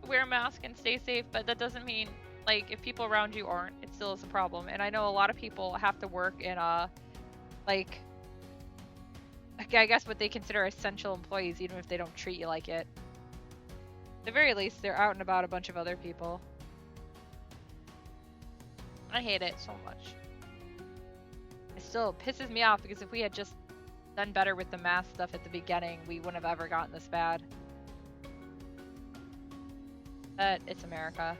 to wear a mask and stay safe, but that doesn't mean, like, if people around you aren't, it still is a problem. And I know a lot of people have to work in like, I guess what they consider essential employees, even if they don't treat you like it. At the very least, they're out and about a bunch of other people. I hate it so much. It still pisses me off because if we had just done better with the mask stuff at the beginning, we wouldn't have ever gotten this bad. But it's America.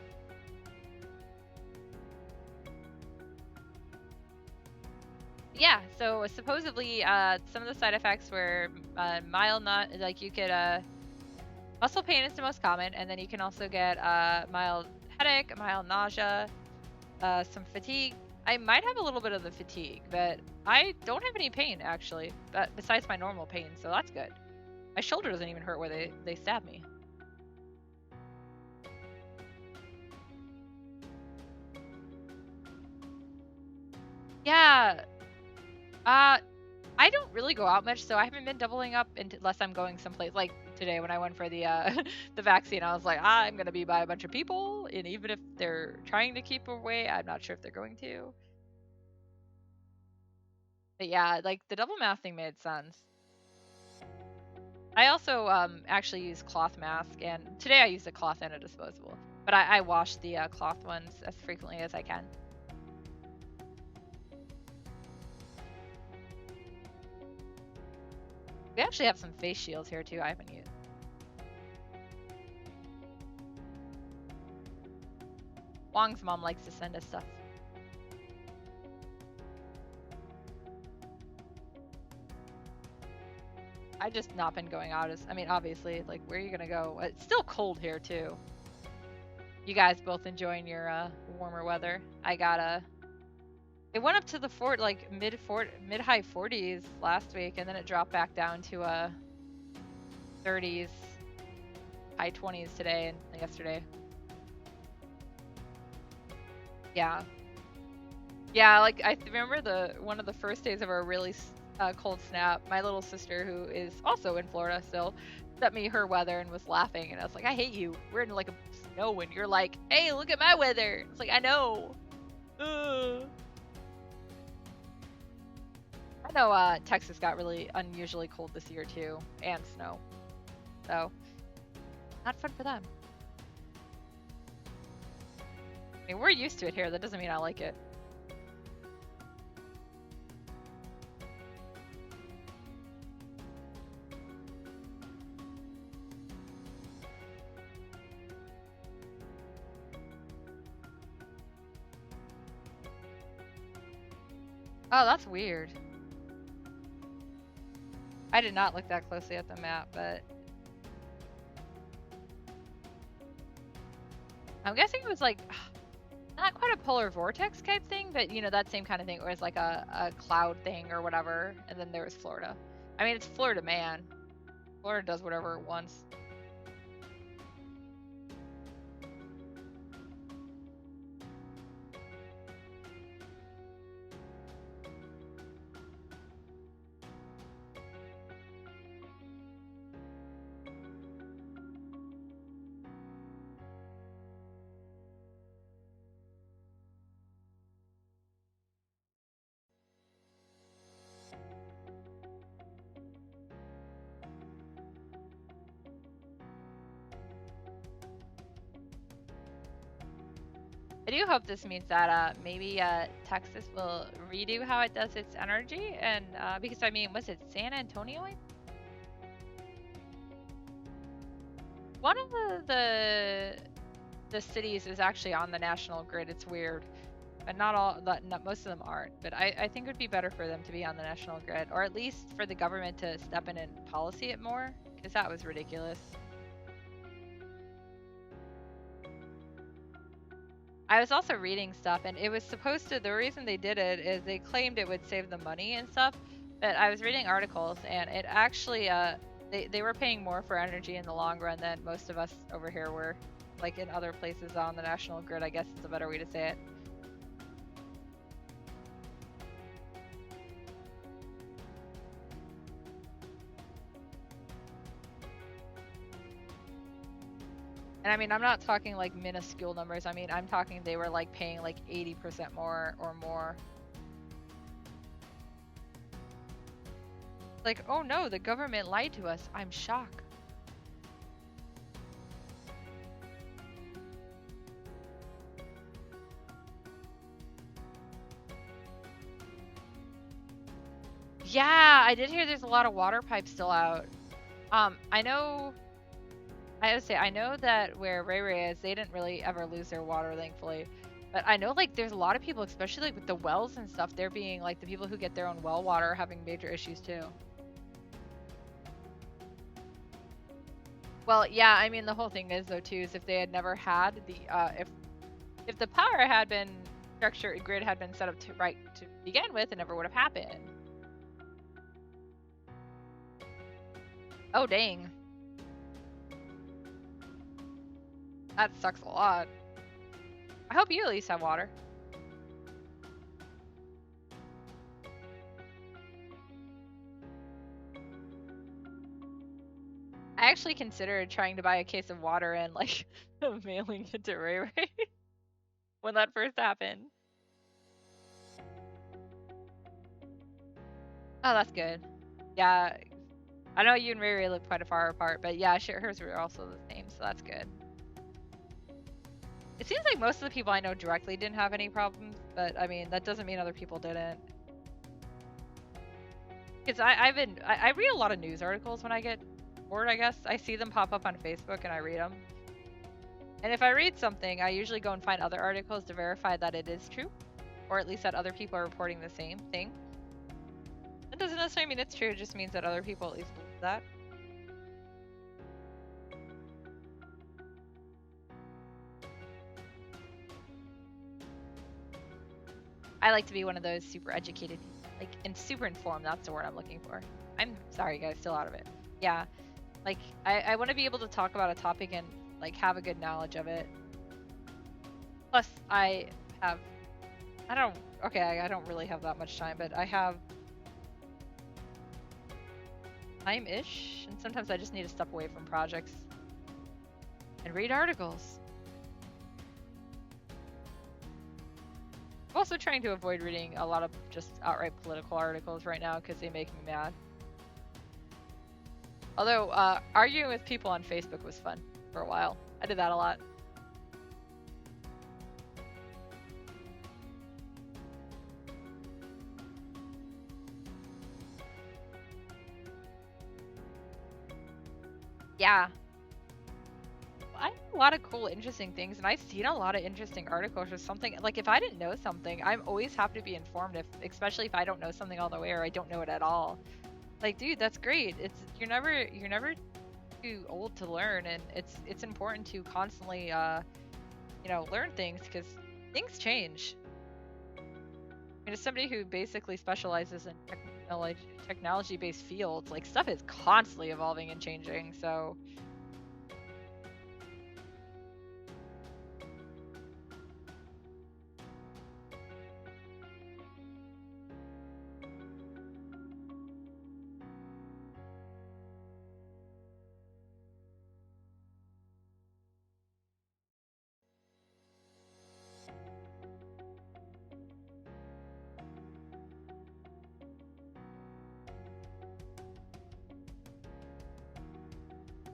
Yeah, so supposedly some of the side effects were mild, not like you could muscle pain is the most common, and then you can also get mild headache, mild nausea, some fatigue. I might have a little bit of the fatigue, but I don't have any pain actually, besides my normal pain, so that's good. My shoulder doesn't even hurt where they stab me. Yeah. I don't really go out much, so I haven't been doubling up unless I'm going someplace. Like today when I went for the the vaccine, I was like, I'm gonna be by a bunch of people, and even if they're trying to keep away, I'm not sure if they're going to. But yeah, like the double mask thing made sense. I also actually use cloth mask, and today I used a cloth and a disposable. But I wash the cloth ones as frequently as I can. We actually have some face shields here too I haven't used. Wong's mom likes to send us stuff. I've just not been going out I mean, obviously, like, where are you gonna go? It's still cold here too. You guys both enjoying your warmer weather. I got it went up to the mid high 40s last week, and then it dropped back down to 30s, high 20s today and yesterday. Yeah. Yeah, like I remember one of the first days of our really cold snap. My little sister, who is also in Florida still, sent me her weather and was laughing, and I was like, I hate you. We're in like a snow, and you're like, hey, look at my weather. It's like, I know. I know Texas got really unusually cold this year too, and snow. So, not fun for them. I mean, we're used to it here. That doesn't mean I like it. Oh, that's weird. I did not look that closely at the map, but I'm guessing it was like not quite a polar vortex type thing, but you know, that same kind of thing where it's like a cloud thing or whatever, and then there was Florida. I mean, it's Florida, man. Florida does whatever it wants. I do hope this means that maybe Texas will redo how it does its energy, and because I mean, was it San Antonio? One of the cities is actually on the national grid. It's weird, but not most of them aren't. But I think it would be better for them to be on the national grid, or at least for the government to step in and policy it more, because that was ridiculous. I was also reading stuff, and it was supposed to. The reason they did it is they claimed it would save them money and stuff. But I was reading articles, and it actually they were paying more for energy in the long run than most of us over here were, like in other places on the national grid. I guess is a better way to say it. And I mean, I'm not talking like minuscule numbers. I mean, I'm talking they were like paying like 80% more or more. Like, oh no, the government lied to us. I'm shocked. Yeah, I did hear there's a lot of water pipes still out. I know. I would say I know that where Ray Ray is, they didn't really ever lose their water, thankfully. But I know like there's a lot of people, especially like with the wells and stuff, they're being like the people who get their own well water are having major issues too. Well, yeah, I mean the whole thing is though too is if they had never had the if the power had been structured grid had been set up to right to begin with, it never would have happened. Oh dang. That sucks a lot. I hope you at least have water. I actually considered trying to buy a case of water and like mailing it to Ray Ray when that first happened. Oh, that's good. Yeah, I know you and Riri live quite far apart, but yeah, hers were also the same, so that's good. It seems like most of the people I know directly didn't have any problems, but I mean, that doesn't mean other people didn't. Because I read a lot of news articles when I get bored, I guess. I see them pop up on Facebook and I read them. And if I read something, I usually go and find other articles to verify that it is true, or at least that other people are reporting the same thing. That doesn't necessarily mean it's true, it just means that other people at least believe that. I like to be one of those super educated, like, and super informed, that's the word I'm looking for. I'm sorry guys, still out of it. Yeah, like, I want to be able to talk about a topic and, like, have a good knowledge of it. Plus, I don't really have that much time, but I have time-ish, and sometimes I just need to step away from projects and read articles. I'm also trying to avoid reading a lot of just outright political articles right now because they make me mad. Although, arguing with people on Facebook was fun for a while. I did that a lot. Yeah. I know a lot of cool, interesting things, and I've seen a lot of interesting articles or something. Like, if I didn't know something, I'm always happy to be informed, especially if I don't know something all the way or I don't know it at all. Like, dude, that's great. You're never too old to learn, and it's important to constantly learn things because things change. I mean, as somebody who basically specializes in technology-based fields, like, stuff is constantly evolving and changing, so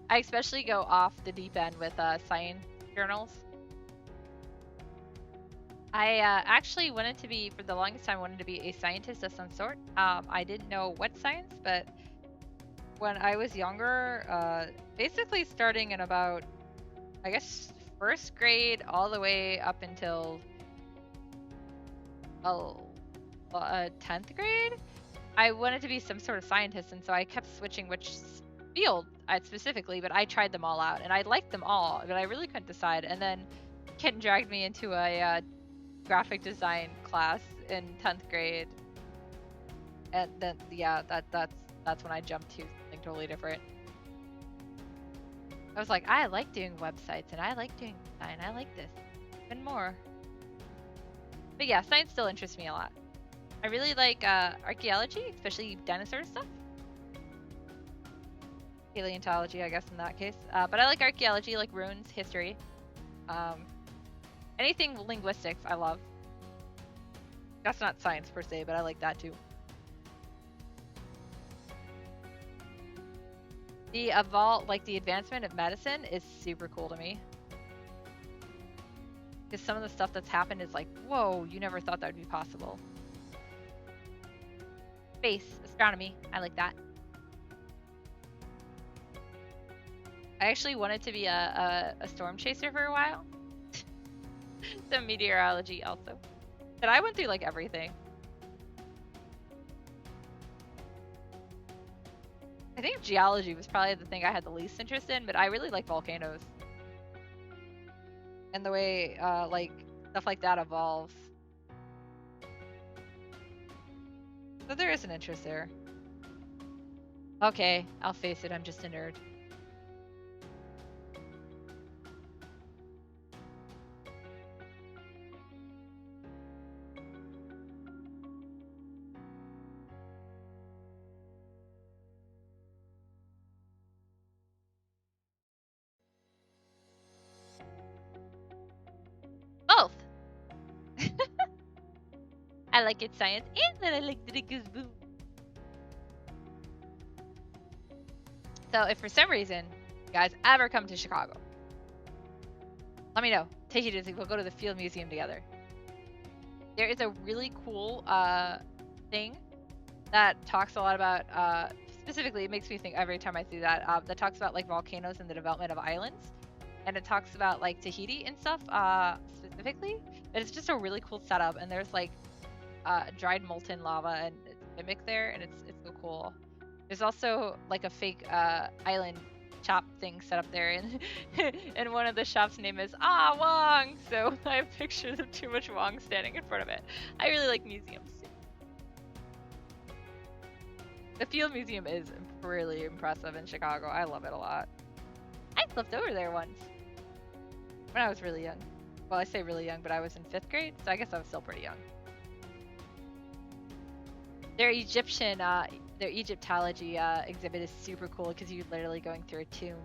I especially go off the deep end with science journals. I actually wanted to be, for the longest time, wanted to be a scientist of some sort. I didn't know what science, but when I was younger, basically starting in about, I guess, first grade all the way up until 10th grade, I wanted to be some sort of scientist, and so I kept switching which field specifically, but I tried them all out, and I liked them all, but I really couldn't decide. And then Ken dragged me into a graphic design class in 10th grade, and then yeah, that's when I jumped to something totally different. I was like, I like doing websites, and I like doing design. I like this even more. But yeah, science still interests me a lot. I really like archaeology, especially dinosaur stuff. Paleontology, I guess, in that case. But I like archaeology, like ruins, history. Anything linguistics, I love. That's not science per se, but I like that too. The advancement of medicine is super cool to me. Because some of the stuff that's happened is like, whoa, you never thought that would be possible. Space, astronomy, I like that. I actually wanted to be a storm chaser for a while. The meteorology also. But I went through like everything. I think geology was probably the thing I had the least interest in, but I really like volcanoes. And the way like stuff like that evolves. So there is an interest there. Okay, I'll face it, I'm just a nerd. Both! I like it science, and then I like the goose boom. So if for some reason you guys ever come to Chicago, let me know. Take you to, we'll go to the Field Museum together. There is a really cool thing that talks a lot about, specifically, it makes me think every time I see that, that talks about like volcanoes and the development of islands. And it talks about like Tahiti and stuff, specifically. But it's just a really cool setup, and there's like dried molten lava and it's mimic there, and it's so cool. There's also like a fake island shop thing set up there, and and one of the shop's name is Wong. So I have pictures of too much Wong standing in front of it. I really like museums too. The Field Museum is really impressive in Chicago. I love it a lot. I lived over there once when I was really young. Well, I say really young, but I was in 5th grade, so I guess I was still pretty young. Their Egyptian, their Egyptology exhibit is super cool because you're literally going through a tomb.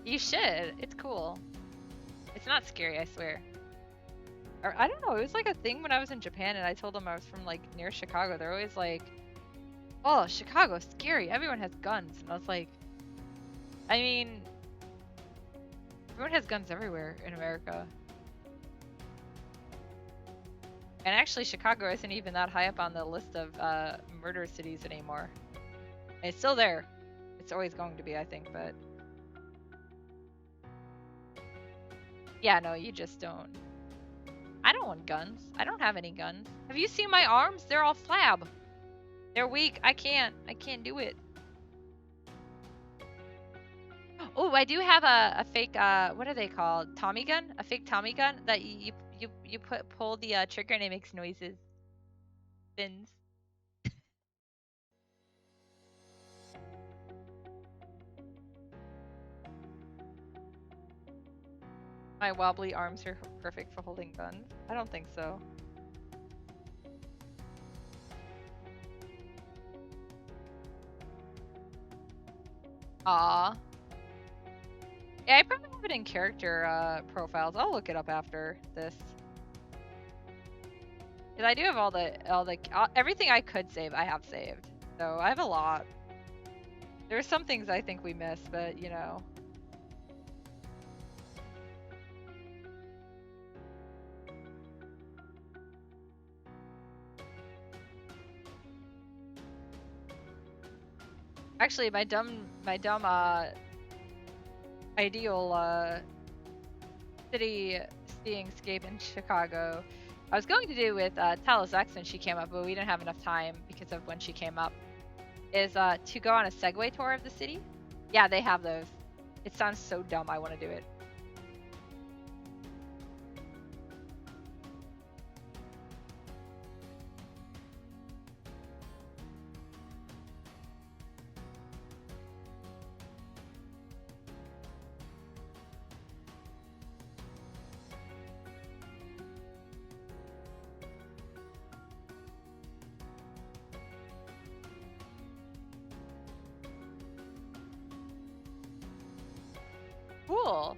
You should. It's cool. It's not scary, I swear. Or I don't know, it was like a thing when I was in Japan and I told them I was from like near Chicago. They're always like, "Oh, Chicago's scary. Everyone has guns." And I was like, I mean, everyone has guns everywhere in America. And actually, Chicago isn't even that high up on the list of murder cities anymore. It's still there. It's always going to be, I think, but yeah, no, you just don't. I don't want guns. I don't have any guns. Have you seen my arms? They're all flab. They're weak. I can't do it. Oh, I do have a fake, what are they called? Tommy gun? A fake Tommy gun that you pull the trigger and it makes noises. Spins. My wobbly arms are perfect for holding guns. I don't think so. Aw. Yeah, I probably have it in character profiles. I'll look it up after this. Cause I do have all the everything I could save, I have saved. So I have a lot. There are some things I think we missed, but you know. Actually, my dumb ideal city scape in Chicago, I was going to do with Talos X when she came up, but we didn't have enough time because of when she came up, is to go on a Segway tour of the city. Yeah, they have those. It sounds so dumb, I want to do it. Cool.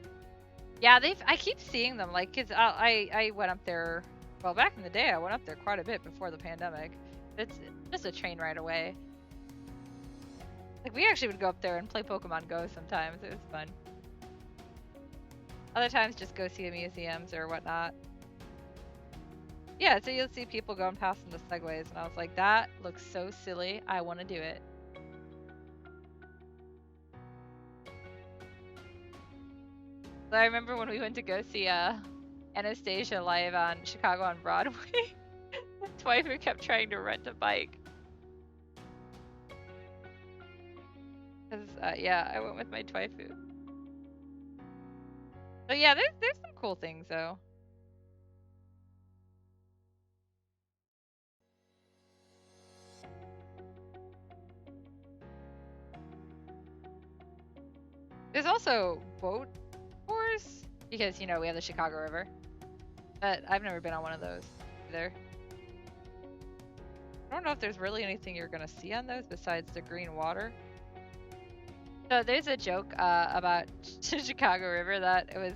Yeah, I keep seeing them, like, cause I went up there, well, back in the day, I went up there quite a bit before the pandemic. It's just a train ride away. Like, we actually would go up there and play Pokemon Go sometimes. It was fun. Other times, just go see the museums or whatnot. Yeah, so you'll see people going past in the Segways, and I was like, that looks so silly. I want to do it. So I remember when we went to go see Anastasia live on Chicago on Broadway. Twyfu kept trying to rent a bike. Cause yeah, I went with my Twyfu. So yeah, there's some cool things though. There's also boat tours because you know we have the Chicago River, but I've never been on one of those either. I I don't know if there's really anything you're gonna see on those besides the green water. So there's a joke about Chicago River that it was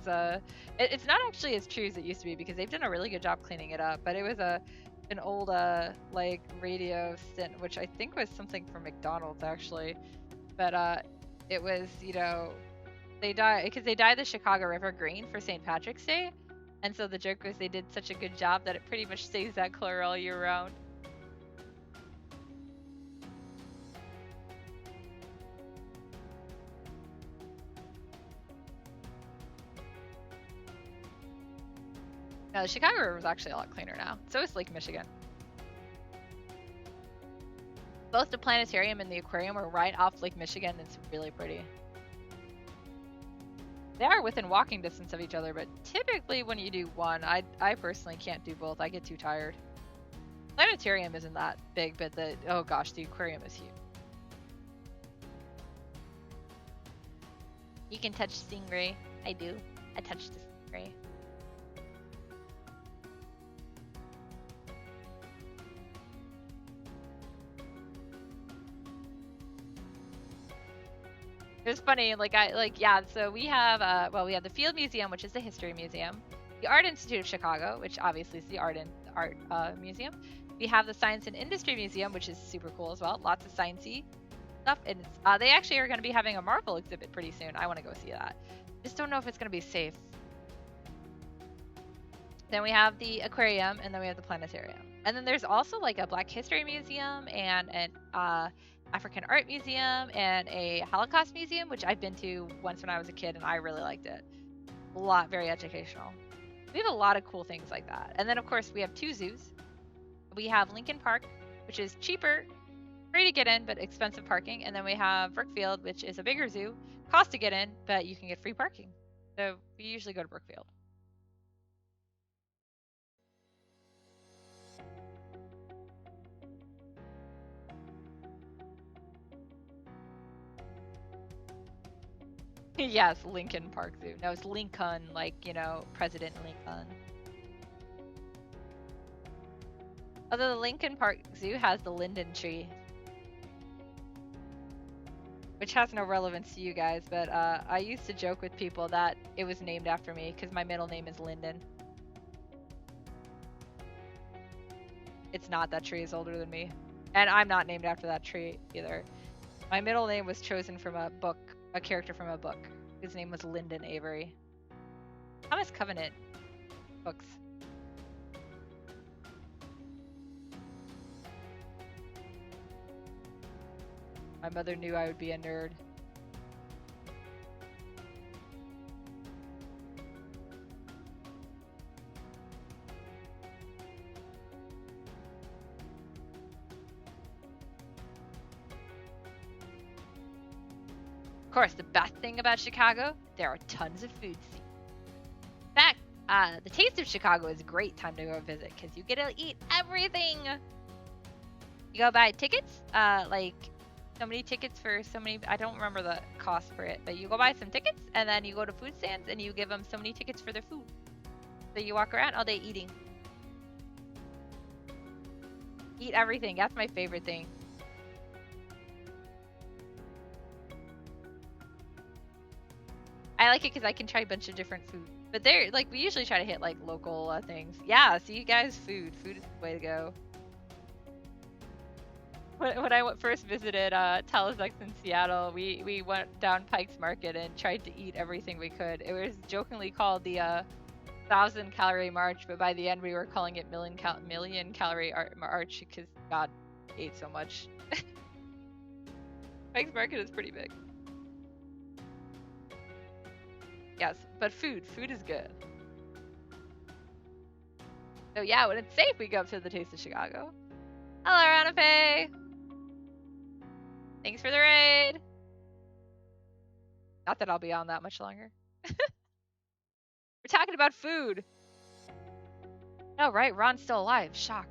it's not actually as true as it used to be because they've done a really good job cleaning it up, but it was an old like radio stint, which I think was something from McDonald's actually, but it was, you know, they dyed the Chicago River green for St. Patrick's Day, and so the joke was they did such a good job that it pretty much stays that color all year round. No, the Chicago River is actually a lot cleaner now. So is Lake Michigan. Both the planetarium and the aquarium are right off Lake Michigan. It's really pretty. They are within walking distance of each other, but typically when you do one, I personally can't do both. I get too tired. Planetarium isn't that big, but oh gosh, the aquarium is huge. You can touch stingray. I do. I touched the stingray. It was funny, yeah, so we have we have the Field Museum, which is the History Museum, the Art Institute of Chicago, which obviously is the art museum. We have the Science and Industry Museum, which is super cool as well. Lots of sciencey stuff, and they actually are going to be having a Marvel exhibit pretty soon. I want to go see that. Just don't know if it's going to be safe. Then we have the aquarium, and then we have the planetarium. And then there's also like a Black History Museum and an African Art Museum and a Holocaust Museum, which I've been to once when I was a kid and I really liked it. Very educational. We have a lot of cool things like that. And then of course we have 2 zoos. We have Lincoln Park, which is cheaper, free to get in, but expensive parking. And then we have Brookfield, which is a bigger zoo, cost to get in, but you can get free parking. So we usually go to Brookfield. Yes, Lincoln Park Zoo. No, it's Lincoln, like, you know, President Lincoln. Although the Lincoln Park Zoo has the linden tree, which has no relevance to you guys, but I used to joke with people that it was named after me because my middle name is Linden. It's not. That tree is older than me. And I'm not named after that tree either. My middle name was chosen from a book, a character from a book. His name was Lyndon Avery. Thomas Covenant books. My mother knew I would be a nerd. Of course, the best thing about Chicago, there are tons of food scenes. In fact, the Taste of Chicago is a great time to go visit because you get to eat everything. You go buy tickets, like so many tickets for so many, I don't remember the cost for it, but you go buy some tickets and then you go to food stands and you give them so many tickets for their food. So you walk around all day eating. Eat everything. That's my favorite thing. I like it because I can try a bunch of different food. But they're like, we usually try to hit like local things. Yeah, see you guys, food. Food is the way to go. When I first visited Telesex in Seattle, we went down Pike's Market and tried to eat everything we could. It was jokingly called the 1,000-calorie march, but by the end we were calling it million calorie march because God ate so much. Pike's Market is pretty big. Yes, but food is good. So yeah, when it's safe, we go up to the Taste of Chicago. Hello, Ranape! Thanks for the raid! Not that I'll be on that much longer. We're talking about food! Oh, right, Ron's still alive. Shock.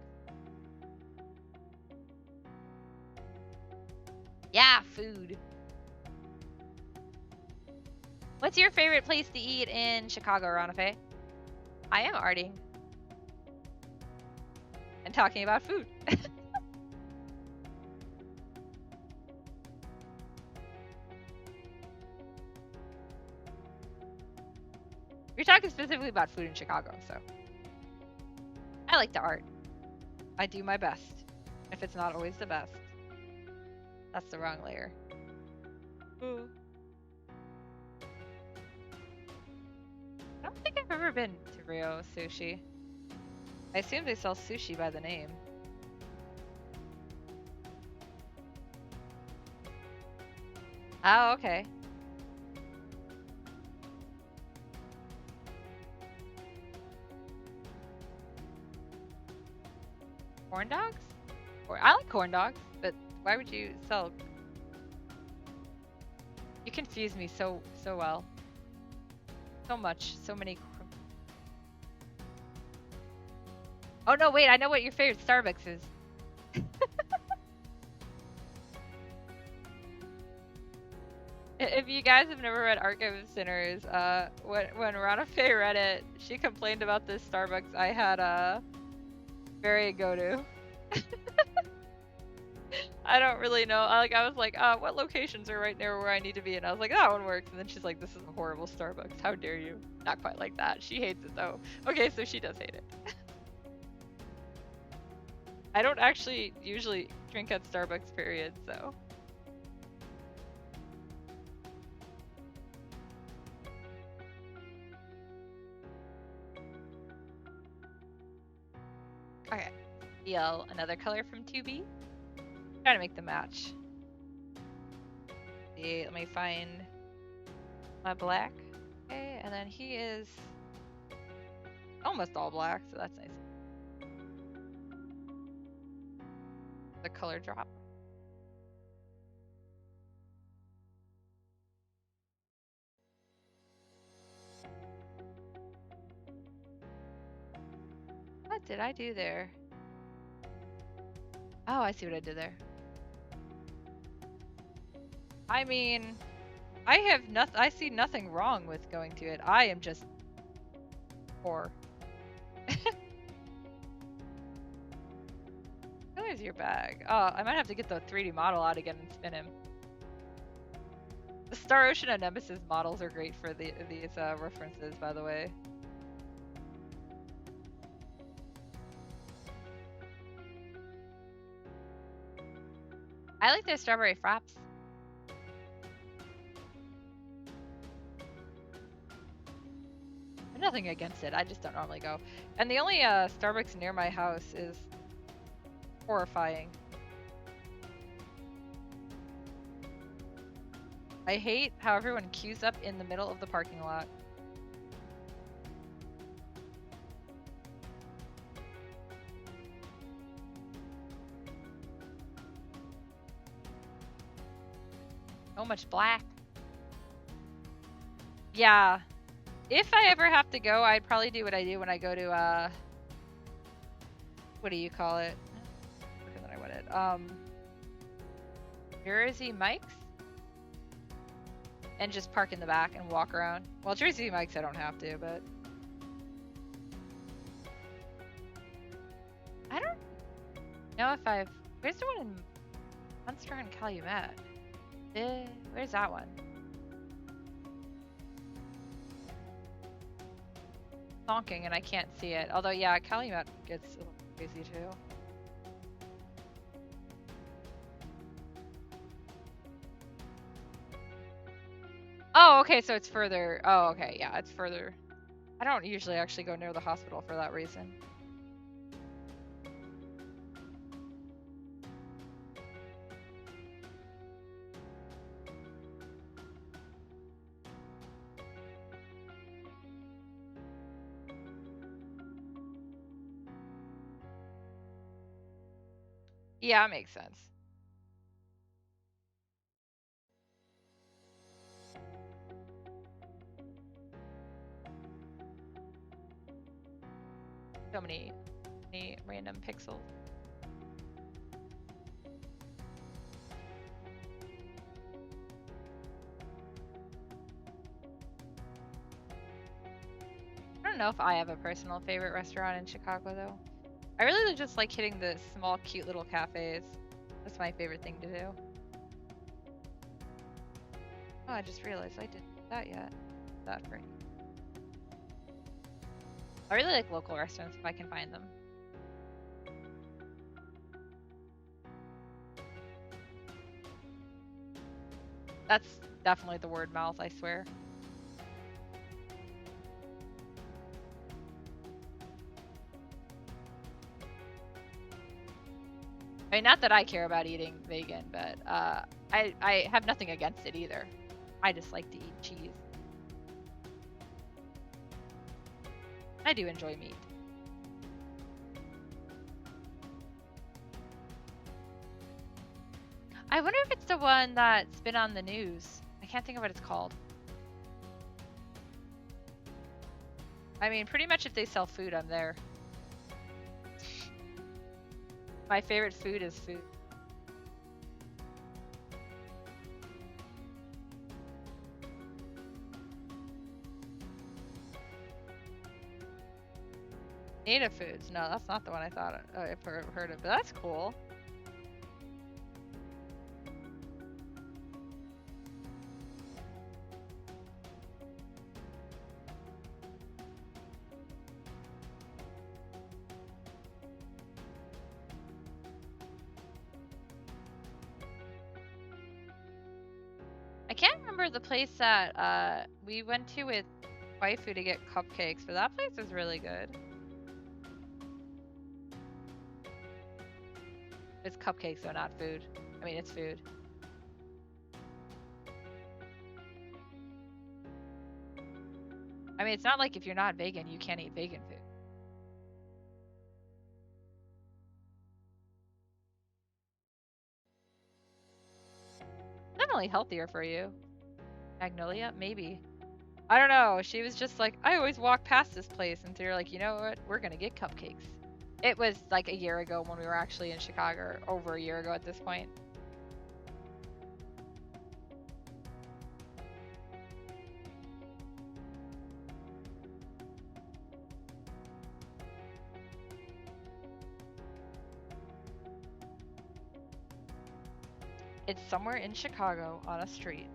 Yeah, food. What's your favorite place to eat in Chicago, Ranafe? I am arting. And talking about food. You're talking specifically about food in Chicago, so. I like the art. I do my best. If it's not always the best. That's the wrong layer. Ooh. I don't think I've ever been to Rio Sushi. I assume they sell sushi by the name. Oh, okay. Corn dogs? I like corn dogs, but why would you sell? You confuse me so well. So much, so many. Oh no, wait! I know what your favorite Starbucks is. If you guys have never read Archive of Sinners, when Rana Faye read it, she complained about this Starbucks I had very go to. I don't really know. I was like, what locations are right near where I need to be? And I was like, that one works. And then she's like, this is a horrible Starbucks. How dare you? Not quite like that. She hates it though. Okay, so she does hate it. I don't actually usually drink at Starbucks, period, so. Okay. Deal another color from 2B. Trying to make the match. See, let me find my black. Okay, and then he is almost all black, so that's nice. The color drop. What did I do there? Oh, I see what I did there. I mean, I see nothing wrong with going to it. I am just poor. There's your bag. Oh, I might have to get the 3D model out again and spin him. The Star Ocean and Nemesis models are great for these references, by the way. I like their strawberry fraps. Nothing against it. I just don't normally go. And the only Starbucks near my house is horrifying. I hate how everyone queues up in the middle of the parking lot. So much black. Yeah. If I ever have to go, I'd probably do what I do when I go to, what do you call it? Quicker than I wanted. Jersey Mike's? And just park in the back and walk around. Well, Jersey Mike's I don't have to, but... I don't know if I've... Where's the one in Munster and Calumet? Where's that one? Honking and I can't see it. Although, yeah, Calumet gets a little crazy too. Oh, okay, so it's further. Oh, okay, yeah, it's further. I don't usually actually go near the hospital for that reason. Yeah, it makes sense. So many random pixels. I don't know if I have a personal favorite restaurant in Chicago though. I really just like hitting the small, cute little cafes. That's my favorite thing to do. Oh, I just realized I didn't do that yet. That great. I really like local restaurants if I can find them. That's definitely the word mouth, I swear. I mean, not that I care about eating vegan, but I have nothing against it either. I just like to eat cheese. I do enjoy meat. I wonder if it's the one that's been on the news. I can't think of what it's called. I mean, pretty much if they sell food, I'm there. My favorite food is food. Native foods. No, that's not the one I thought I've heard of, but that's cool. I can't remember the place that we went to with waifu to get cupcakes, but that place was really good. It's cupcakes though, not food. I mean, it's food. I mean, it's not like if you're not vegan, you can't eat vegan food. Definitely healthier for you. Magnolia? Maybe. I don't know. She was just like, I always walk past this place. And they're like, you know what? We're going to get cupcakes. It was like a year ago when we were actually in Chicago, or over a year ago at this point. It's somewhere in Chicago on a street.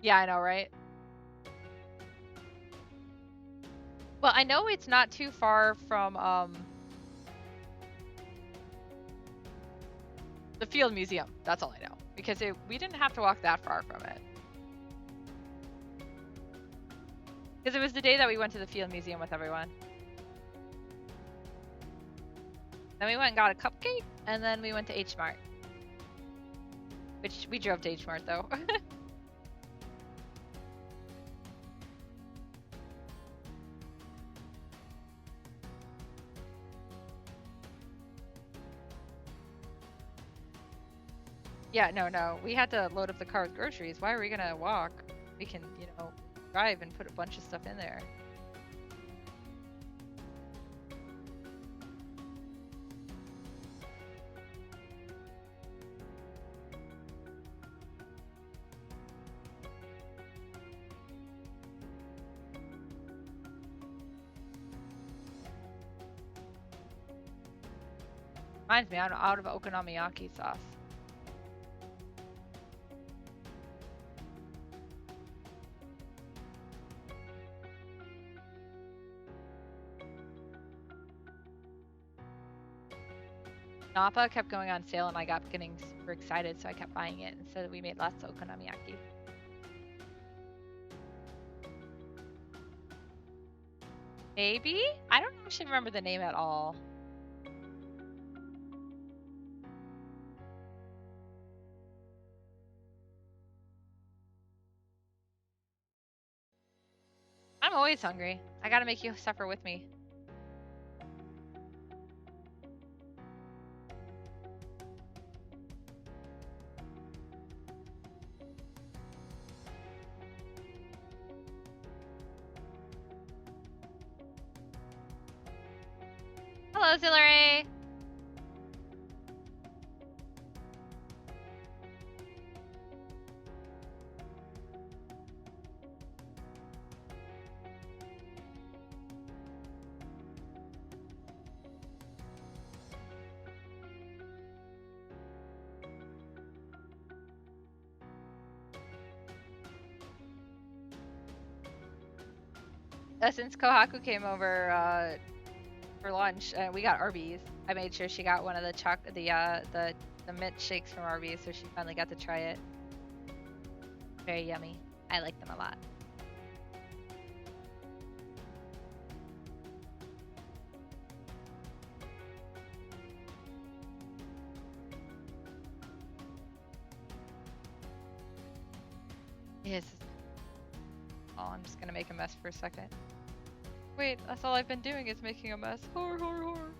Yeah, I know, right? Well, I know it's not too far from the Field Museum. That's all I know. Because we didn't have to walk that far from it. Because it was the day that we went to the Field Museum with everyone. Then we went and got a cupcake, and then we went to H Mart. Which, we drove to H Mart, though. Yeah, no. We had to load up the car with groceries. Why are we gonna walk? We can, drive and put a bunch of stuff in there. Reminds me, I'm out of okonomiyaki sauce. Napa kept going on sale and I got getting super excited, so I kept buying it, and so we made lots of okonomiyaki. Maybe? I don't actually remember the name at all. I'm always hungry. I gotta make you suffer with me. Hello, Zillary! Since Kohaku came over for lunch, we got Arby's. I made sure she got one of the mint shakes from Arby's, so she finally got to try it. Very yummy. I like them a lot. Yes. Oh, I'm just gonna make a mess for a second. Wait, that's all I've been doing is making a mess. Horror, horror, horror.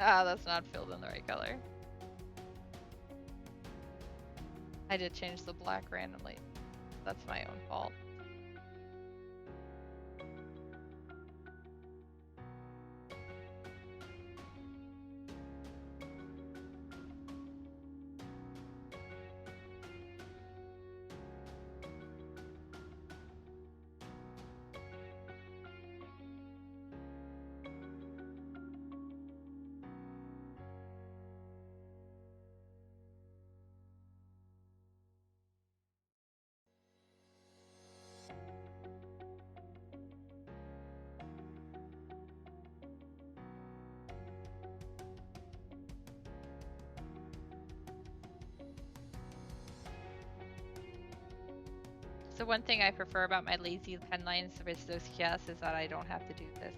Ah, that's not filled in the right color. I did change the black randomly. That's my own fault. So one thing I prefer about my lazy pen lines versus those kiosks is that I don't have to do this.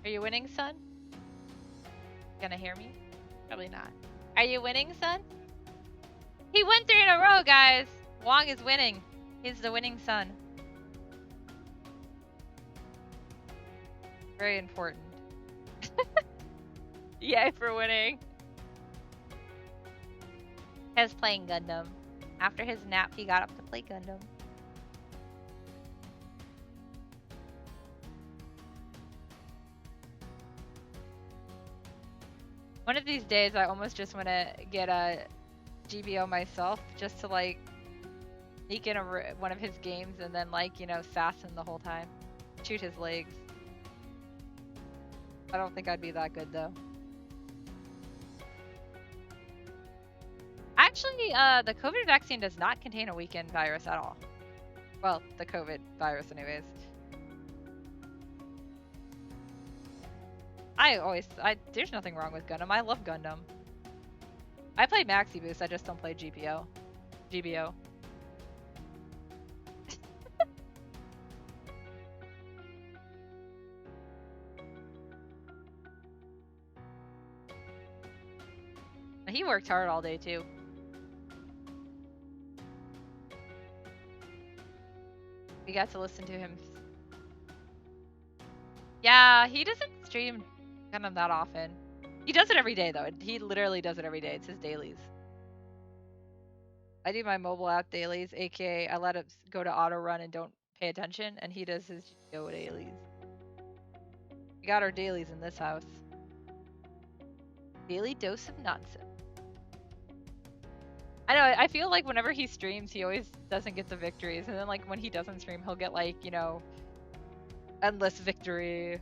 Are you winning, son? Gonna hear me? Probably not. Are you winning, son? He won 3 in a row, guys! Wong is winning. He's the winning son. Very important. Yay for winning. Hez playing Gundam. After his nap, he got up to play Gundam. One of these days, I almost just want to get a GBO myself, just to like sneak in one of his games and then like, you know, sass him the whole time. Shoot his legs. I don't think I'd be that good though. Actually, the COVID vaccine does not contain a weekend virus at all. Well, the COVID virus anyways. There's nothing wrong with Gundam. I love Gundam. I play Maxi Boost, I just don't play GBO. He worked hard all day too. We got to listen to him. Yeah, he doesn't stream Gundam that often. He does it every day though. He literally does it every day. It's his dailies. I do my mobile app dailies, aka I let it go to auto run and don't pay attention, and he does his GBO dailies. We got our dailies in this house. Daily dose of nonsense. I know, I feel like whenever he streams, he always doesn't get the victories, and then like when he doesn't stream, he'll get like, you know, endless victory.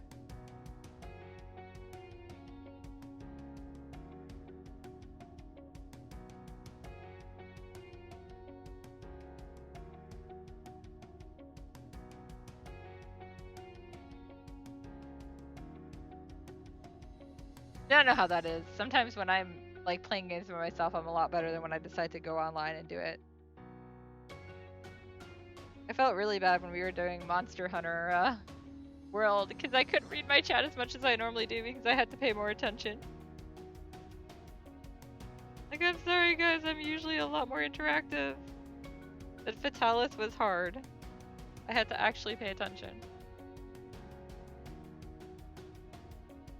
I don't know how that is. Sometimes when I'm like playing games by myself, I'm a lot better than when I decide to go online and do it. I felt really bad when we were doing Monster Hunter World because I couldn't read my chat as much as I normally do because I had to pay more attention. Like, I'm sorry guys, I'm usually a lot more interactive. But Fatalis was hard. I had to actually pay attention.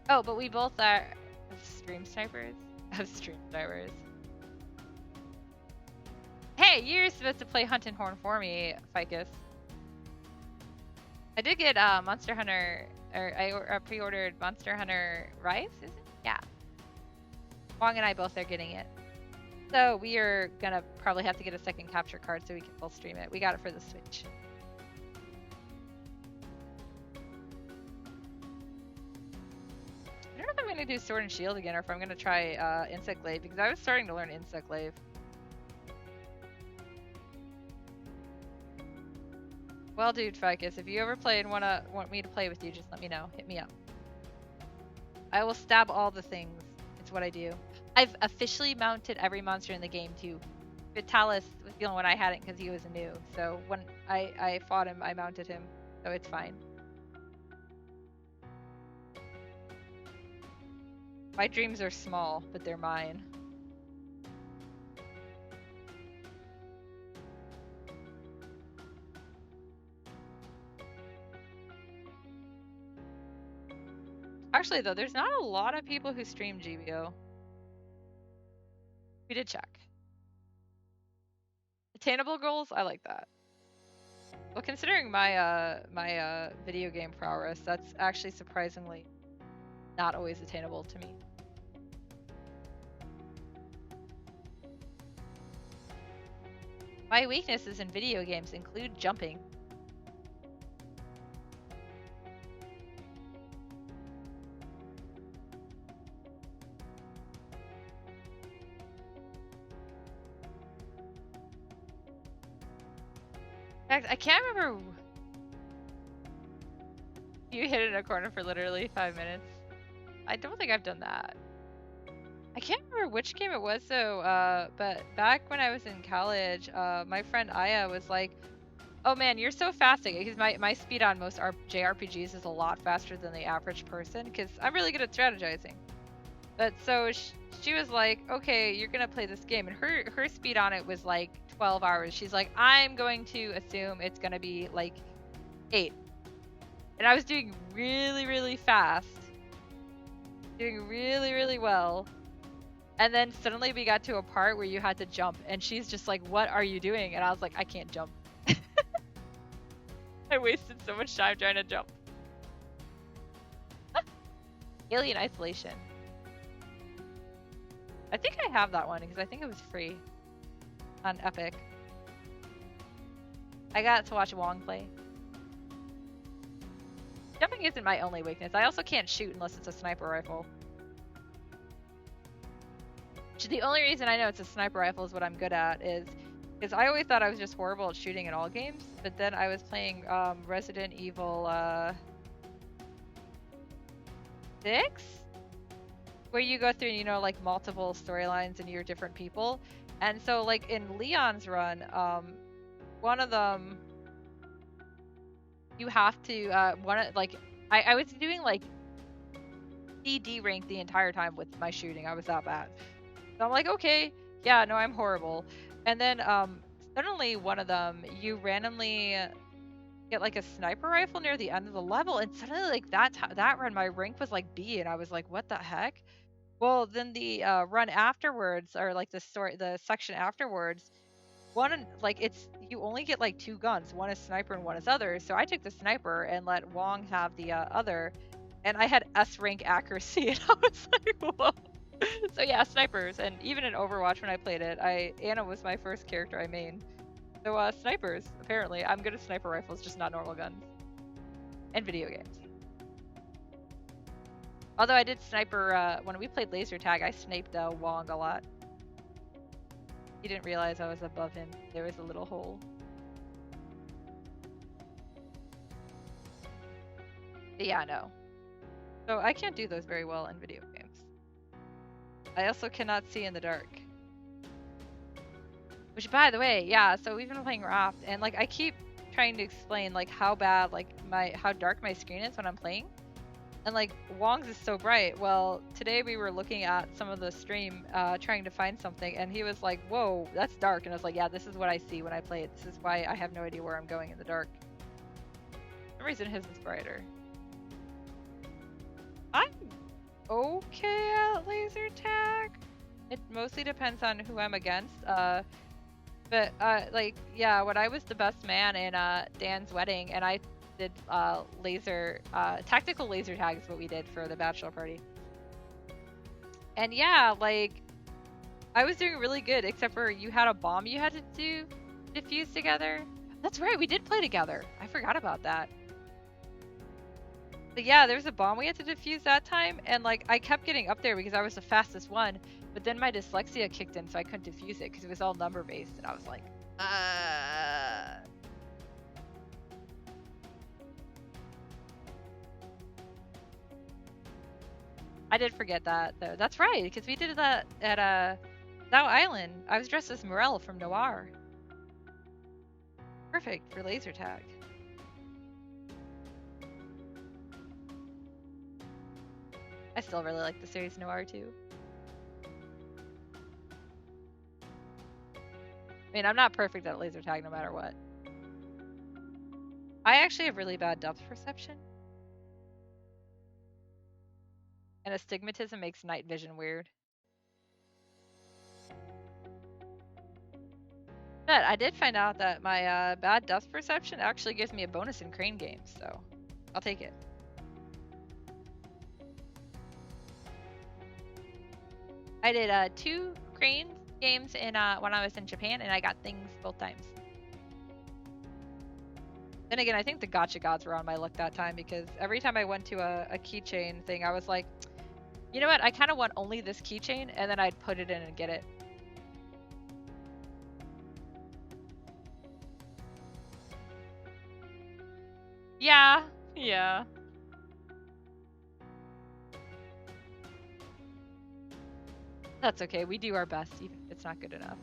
Oh, but we both are stream snipers? Stream snipers. Hey, you're supposed to play Hunt and Horn for me, Ficus. I did get Monster Hunter, or I pre-ordered Monster Hunter Rise, is it? Yeah. Wong and I both are getting it. So we are gonna probably have to get a second capture card so we can both stream it. We got it for the Switch. I don't know if I'm gonna do Sword and Shield again or if I'm gonna try Insect Glaive, because I was starting to learn Insect Glaive. Well, dude, Ficus, if you ever play and want me to play with you, just let me know. Hit me up. I will stab all the things. It's what I do. I've officially mounted every monster in the game too. Vitalis was the only one I hadn't because he was new. So when I fought him, I mounted him. So it's fine. My dreams are small, but they're mine. Actually, though, there's not a lot of people who stream GBO. We did check. Attainable goals? I like that. Well, considering my my video game prowess, that's actually surprisingly not always attainable to me. My weaknesses in video games include jumping. In fact, I can't remember. You hid in a corner for literally 5 minutes. I don't think I've done that. I can't remember which game it was though, but back when I was in college, my friend Aya was like, oh man, you're so fast, because my speed on most JRPGs is a lot faster than the average person, because I'm really good at strategizing. But so she was like, okay, you're gonna play this game, and her speed on it was like 12 hours. She's like, I'm going to assume it's gonna be like 8. And I was doing really, really fast, doing really, really well. And then suddenly we got to a part where you had to jump, and she's just like, what are you doing? And I was like, I can't jump. I wasted so much time trying to jump. Alien Isolation. I think I have that one because I think it was free on Epic. I got to watch Wong play. Jumping isn't my only weakness. I also can't shoot unless it's a sniper rifle. The only reason I know it's a sniper rifle is what I'm good at is because I always thought I was just horrible at shooting in all games, but then I was playing Resident Evil 6, where you go through, you know, like multiple storylines and you're different people. And so like in Leon's run, one of them, you have to, I was doing like CD rank the entire time with my shooting. I was that bad. So I'm like, okay, yeah, no, I'm horrible. And then suddenly one of them, you randomly get like a sniper rifle near the end of the level, and suddenly like that run my rank was like B, and I was like, what the heck? Well, then the run afterwards, or like the section afterwards, one like you only get like 2 guns. One is sniper and one is other. So I took the sniper and let Wong have the other, and I had S rank accuracy, and I was like, whoa. So yeah, snipers, and even in Overwatch when I played it, Anna was my first character I mained. So snipers, apparently. I'm good at sniper rifles, just not normal guns. And video games. Although I did sniper, when we played laser tag, I sniped Wong a lot. He didn't realize I was above him. There was a little hole. But yeah, no. So I can't do those very well in video games. I also cannot see in the dark. Which, by the way, yeah, so we've been playing Raft, and like I keep trying to explain like how bad, like how dark my screen is when I'm playing. And like Wong's is so bright. Well, today we were looking at some of the stream, trying to find something, and he was like, "Whoa, that's dark." And I was like, "Yeah, this is what I see when I play it. This is why I have no idea where I'm going in the dark." For some reason his is brighter. I'm okay at laser tag. It mostly depends on who I'm against. But like, yeah, when I was the best man in Dan's wedding, and I did tactical laser tag is what we did for the bachelor party. And yeah, like, I was doing really good, except for you had a bomb you had to defuse together. That's right, we did play together. I forgot about that. But yeah, there was a bomb we had to defuse that time, and like, I kept getting up there because I was the fastest one, but then my dyslexia kicked in, so I couldn't defuse it because it was all number based, and I was like, I did forget that though. That's right, because we did that at Thou Island. I was dressed as Morel from Noir. Perfect for laser tag. I still really like the series Noir too. I mean, I'm not perfect at laser tag no matter what. I actually have really bad depth perception. And astigmatism makes night vision weird. But I did find out that my bad depth perception actually gives me a bonus in crane games, so I'll take it. I did 2 crane games in when I was in Japan, and I got things both times. Then again, I think the gotcha gods were on my luck that time, because every time I went to a keychain thing, I was like, you know what, I kind of want only this keychain, and then I'd put it in and get it. Yeah, yeah. That's okay, we do our best, even if it's not good enough.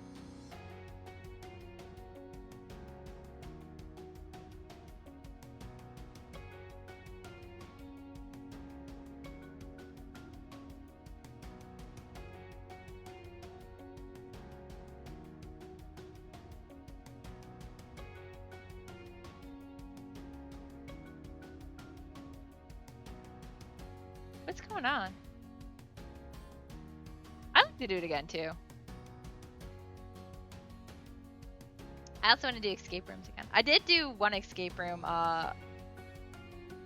What's going on? I like to do it again too. I also want to do escape rooms again. I did do one escape room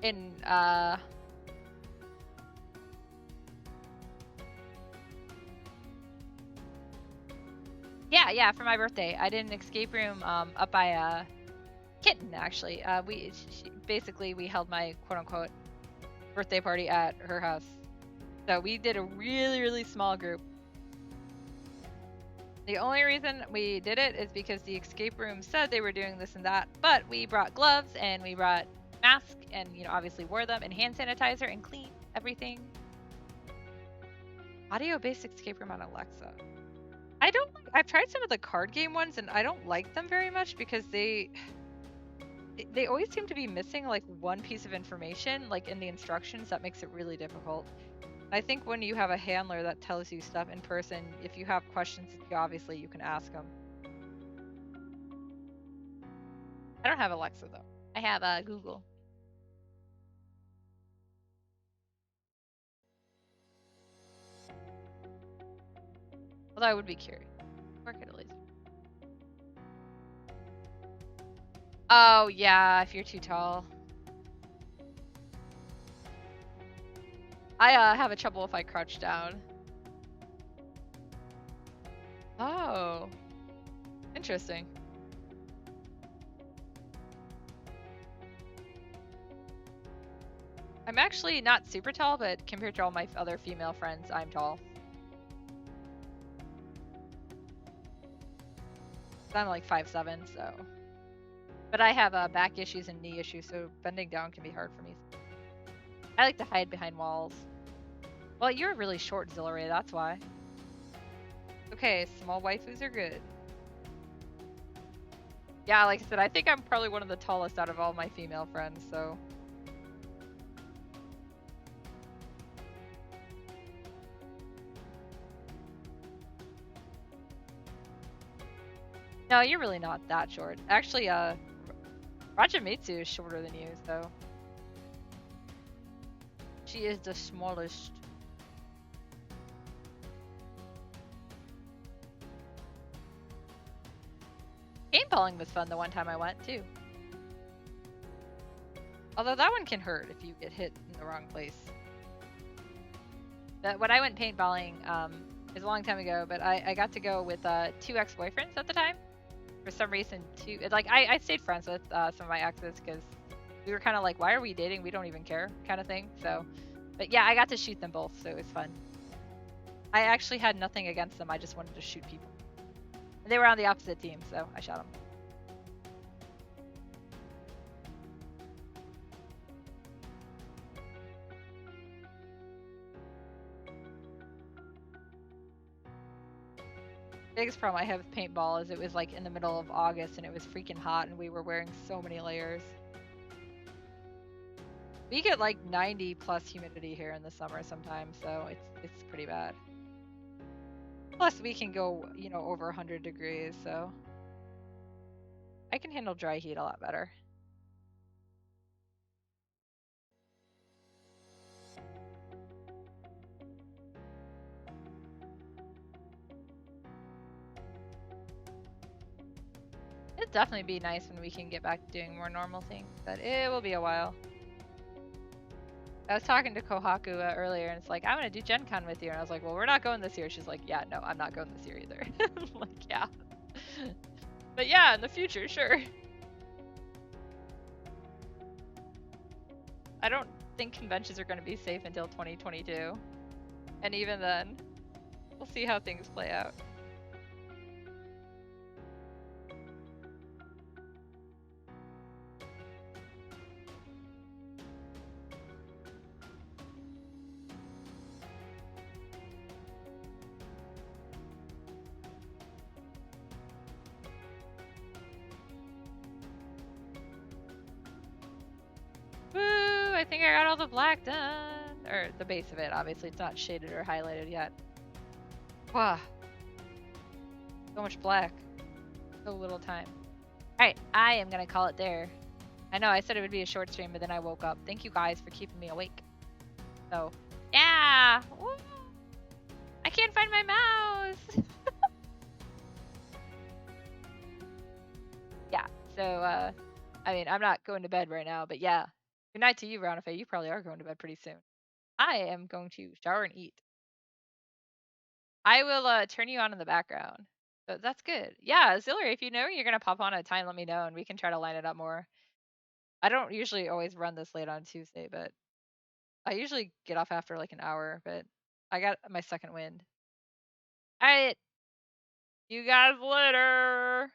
in yeah, for my birthday. I did an escape room up by Kitten, actually. Basically we held my quote-unquote birthday party at her house. So we did a really, really small group. The only reason we did it is because the escape room said they were doing this and that, but we brought gloves and we brought masks and, you know, obviously wore them, and hand sanitizer, and cleaned everything. Audio-based escape room on Alexa. I've tried some of the card game ones, and I don't like them very much because they always seem to be missing like one piece of information, like in the instructions, that makes it really difficult. I think when you have a handler that tells you stuff in person, if you have questions, obviously you can ask them. I don't have Alexa though. I have Google. Although I would be curious. Work at least. Oh yeah, if you're too tall. I have a trouble if I crouch down. Oh. Interesting. I'm actually not super tall, but compared to all my other female friends, I'm tall. I'm like 5'7", so. But I have back issues and knee issues, so bending down can be hard for me. I like to hide behind walls. Well, you're really short, Zillary, that's why. Okay, small waifus are good. Yeah, like I said, I think I'm probably one of the tallest out of all my female friends, so. No, you're really not that short. Actually, Rajamitsu is shorter than you, so she is the smallest. Paintballing was fun the one time I went too. Although that one can hurt if you get hit in the wrong place. When I went paintballing, is a long time ago, but I got to go with 2 ex-boyfriends at the time. For some reason, I stayed friends with some of my exes because we were kind of like, why are we dating? We don't even care, kind of thing. So, but yeah, I got to shoot them both, so it was fun. I actually had nothing against them. I just wanted to shoot people. And they were on the opposite team, so I shot them. Biggest problem I have with paintball is it was like in the middle of August and it was freaking hot and we were wearing so many layers. We get like 90 plus humidity here in the summer sometimes, so it's pretty bad. Plus we can go, over 100 degrees, so I can handle dry heat a lot better. It'd definitely be nice when we can get back to doing more normal things, but it will be a while. I was talking to Kohaku earlier, and it's like, I'm gonna do Gen Con with you, and I was like, well, we're not going this year. She's like, yeah, no, I'm not going this year either. I'm like, yeah. But yeah, in the future, sure. I don't think conventions are gonna be safe until 2022. And even then, we'll see how things play out. Woo! I think I got all the black done. Or the base of it, obviously. It's not shaded or highlighted yet. Wow. So much black. So little time. Alright, I am gonna call it there. I know I said it would be a short stream, but then I woke up. Thank you guys for keeping me awake. So, yeah! Woo! I can't find my mouse! Yeah, so, I mean, I'm not going to bed right now, but yeah. Good night to you, Roundafe. You probably are going to bed pretty soon. I am going to shower and eat. I will turn you on in the background. So that's good. Yeah, Zillary, if you know you're gonna pop on at a time, let me know and we can try to line it up more. I don't usually always run this late on Tuesday, but I usually get off after like an hour, but I got my second wind. Alright, you guys later.